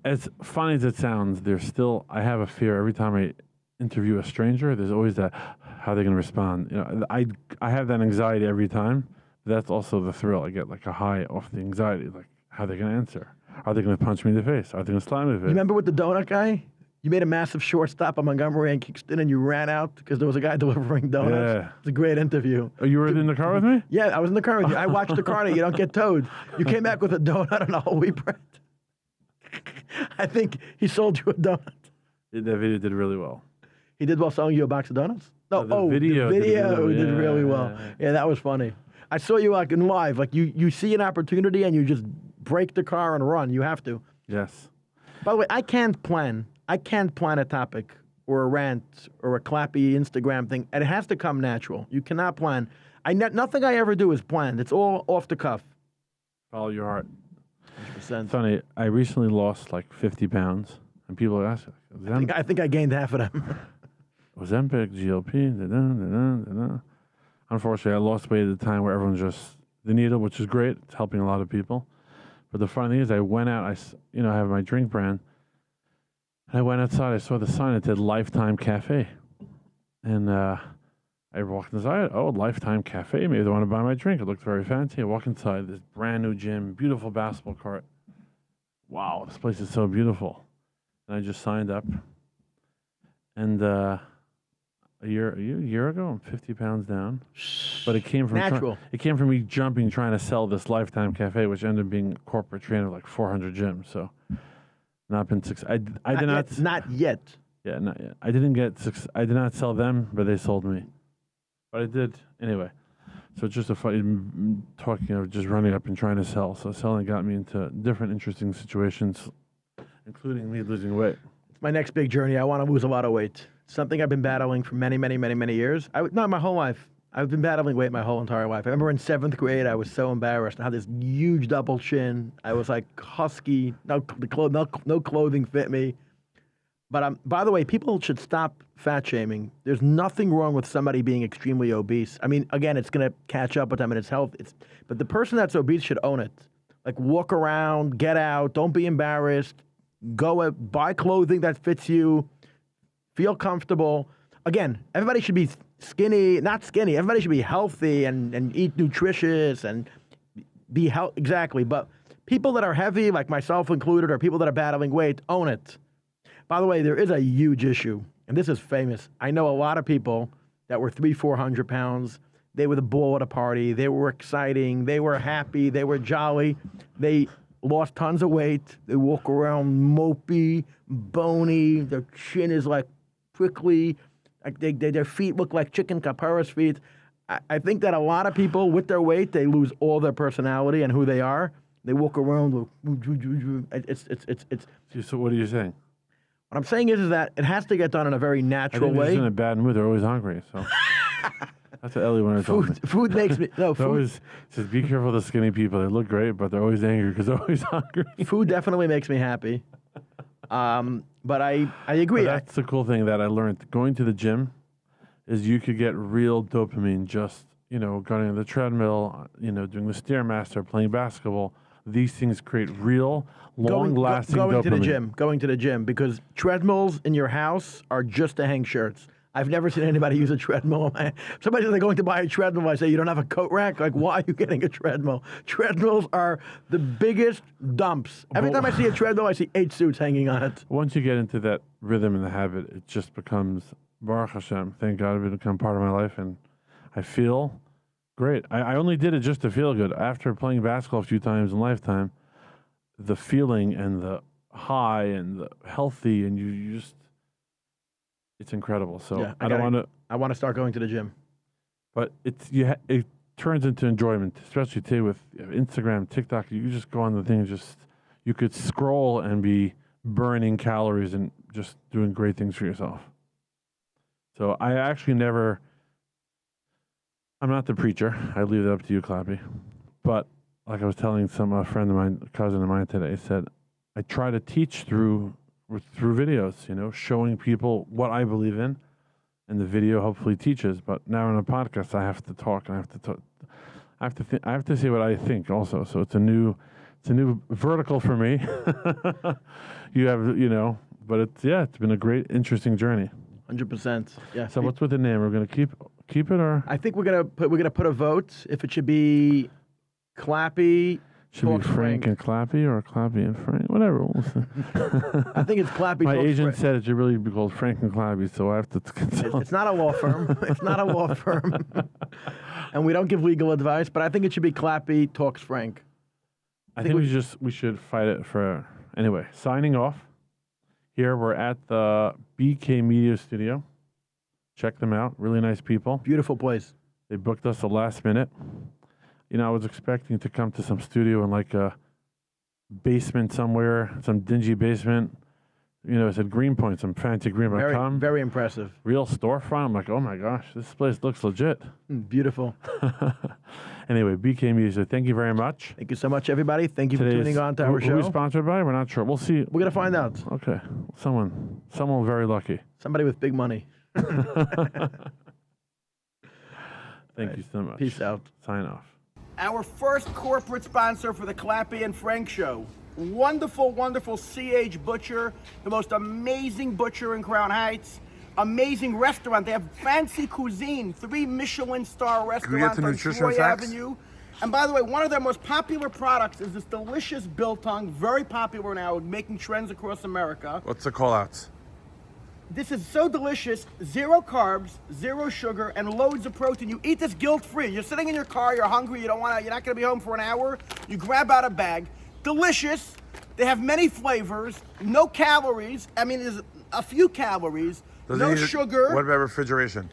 As funny as it sounds, I have a fear every time I interview a stranger. There's always that, how they're going to respond. You know, I have that anxiety every time. But that's also the thrill. I get like a high off the anxiety. Like, how are they going to answer? Are they going to punch me in the face? Are they going to slap me in the face? You remember with the donut guy? You made a massive short stop on Montgomery and Kingston, and you ran out because there was a guy delivering donuts. Yeah. It's a great interview. Oh, you were in the car with me? Yeah, I was in the car with you. I watched the car. You don't get towed. You came back with a donut and a whole wheat bread. I think he sold you a donut. That video did really well. He did well selling you a box of donuts? No, the video did yeah, really well. Yeah, that was funny. I saw you like in live. Like you see an opportunity and you just break the car and run. You have to. Yes. By the way, I can't plan a topic or a rant or a clappy Instagram thing. And it has to come natural. You cannot plan. Nothing I ever do is planned. It's all off the cuff. Follow your heart. 100%. Funny, I recently lost like 50 pounds. And people are asking, I think I gained half of them. Ozempic, GLP, Unfortunately, I lost weight at a time where everyone's just the needle, which is great. It's helping a lot of people. But the funny thing is, I went out, I have my drink brand. I went outside, I saw the sign that said Lifetime Cafe. And I walked inside, Lifetime Cafe, maybe they want to buy my drink. It looked very fancy. I walk inside, this brand new gym, beautiful basketball court. Wow, this place is so beautiful. And I just signed up. And a year ago, I'm 50 pounds down. But it came from natural. It came from me jumping, trying to sell this Lifetime Cafe, which ended up being a corporate chain of like 400 gyms. So, not been successful. Not yet. Yeah, not yet. I did not sell them, but they sold me. But I did anyway. So it's just a funny talking of just running up and trying to sell. So selling got me into different interesting situations, including me losing weight. It's my next big journey. I want to lose a lot of weight. Something I've been battling for many, many, many, many years. Not my whole life. I've been battling weight my whole entire life. I remember in 7th grade, I was so embarrassed. I had this huge double chin. I was like husky. No clothing fit me. But by the way, people should stop fat shaming. There's nothing wrong with somebody being extremely obese. I mean, again, it's going to catch up with them in its health. But the person that's obese should own it. Like walk around, get out, don't be embarrassed. Go buy clothing that fits you. Feel comfortable. Again, everybody should be skinny, not skinny. Everybody should be healthy and eat nutritious and be healthy. Exactly. But people that are heavy, like myself included, or people that are battling weight, own it. By the way, there is a huge issue, and this is famous. I know a lot of people that were 300-400 pounds. They were the bull at a party. They were exciting. They were happy. They were jolly. They lost tons of weight. They walk around mopey, bony. Their chin is like prickly. Like their feet look like chicken caparas feet. I think that a lot of people with their weight, they lose all their personality and who they are. They walk around with, it's. So what are you saying? What I'm saying is that it has to get done in a very I natural think they're way. just in a bad mood. They're always hungry. So that's what Ellie wanted to tell me. Food makes me no. They're Food, always says, be careful of the skinny people. They look great, but they're always angry because they're always hungry. food definitely makes me happy. But I agree. But that's the cool thing that I learned. Going to the gym is you could get real dopamine just, going on the treadmill, doing the Stairmaster, playing basketball. These things create real, long-lasting dopamine. Going to the gym, because treadmills in your house are just to hang shirts. I've never seen anybody use a treadmill. Somebody says they're going to buy a treadmill. I say, you don't have a coat rack? Like, why are you getting a treadmill? Treadmills are the biggest dumps. Every time I see a treadmill, I see 8 suits hanging on it. Once you get into that rhythm and the habit, it just becomes, Baruch Hashem, thank God it become part of my life, and I feel great. I only did it just to feel good. After playing basketball a few times in lifetime, the feeling and the high and the healthy, and you just, it's incredible. So Yeah, I want to start going to the gym. but it turns into enjoyment, especially today with Instagram, TikTok. You just go on the thing, you could scroll and be burning calories and just doing great things for yourself. So I actually I'm not the preacher. I leave that up to you, Clappy. But like I was telling a friend of mine, a cousin of mine today, said I try to teach through videos, showing people what I believe in, and the video hopefully teaches. But now in a podcast, I have to talk and I have to say what I think also. So it's a new vertical for me. You have, but it's been a great, interesting journey. 100%. Yeah. So what's with the name? We're gonna keep it, or I think we're gonna put a vote if it should be Clappy. should be Talks Frank and Clappy, or Clappy and Frank, whatever. I think it's Clappy. My Talks agent Frank. said it should really be called Frank and Clappy, so I have to consult. It's not a law firm. It's not a law firm. And we don't give legal advice, but I think it should be Clappy Talks Frank. I think we should fight it for anyway. Signing off. Here we're at the BK Media Studio. Check them out. Really nice people. Beautiful place. They booked us the last minute. I was expecting to come to some studio in like a basement somewhere, some dingy basement. It said Greenpoint, some fancy Greenpoint. Very, very impressive. Real storefront. I'm like, oh my gosh, this place looks legit. Beautiful. Anyway, BK Media, thank you very much. Thank you so much, everybody. Thank you for tuning on to our show. Who we sponsored by? We're not sure. We'll see. We're going to find out. Okay. Someone very lucky. Somebody with big money. Thank you so much. Peace out. Sign off. Our first corporate sponsor for the Clappy and Frank show. Wonderful, wonderful CH Butcher, the most amazing butcher in Crown Heights. Amazing restaurant. They have fancy cuisine, 3 Michelin star restaurants on Troy Avenue. And by the way, one of their most popular products is this delicious biltong, very popular now, making trends across America. What's the call outs? This is so delicious, 0 carbs, 0 sugar, and loads of protein. You eat this guilt-free. You're sitting in your car, you're hungry, you're not gonna be home for an hour. You grab out a bag. Delicious. They have many flavors, no calories. I mean, there's a few calories, no sugar. What about refrigeration?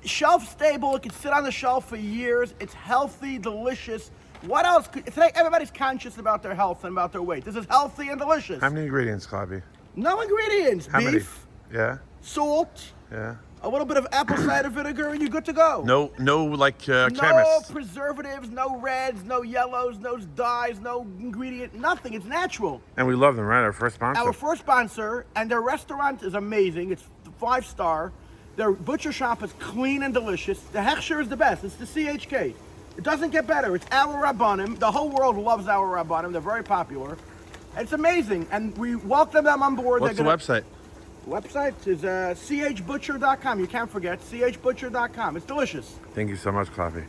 Shelf stable, it can sit on the shelf for years. It's healthy, delicious. What else? Today, everybody's conscious about their health and about their weight. This is healthy and delicious. How many ingredients, Clappy? No ingredients. How many? Beef, Yeah. salt, Yeah. a little bit of apple cider vinegar, and you're good to go. No, No chemists. preservatives, no reds, no yellows, no dyes, no ingredient, nothing. It's natural. And we love them, right? Our first sponsor. Our first sponsor, and their restaurant is amazing. It's 5-star. Their butcher shop is clean and delicious. The Hechsher is the best. It's the CHK. It doesn't get better. It's our Rabbanim. The whole world loves our Rabbanim. They're very popular. It's amazing, and we welcome them on board. What's the website? Website is chbutcher.com. You can't forget chbutcher.com. It's delicious. Thank you so much, Clappy.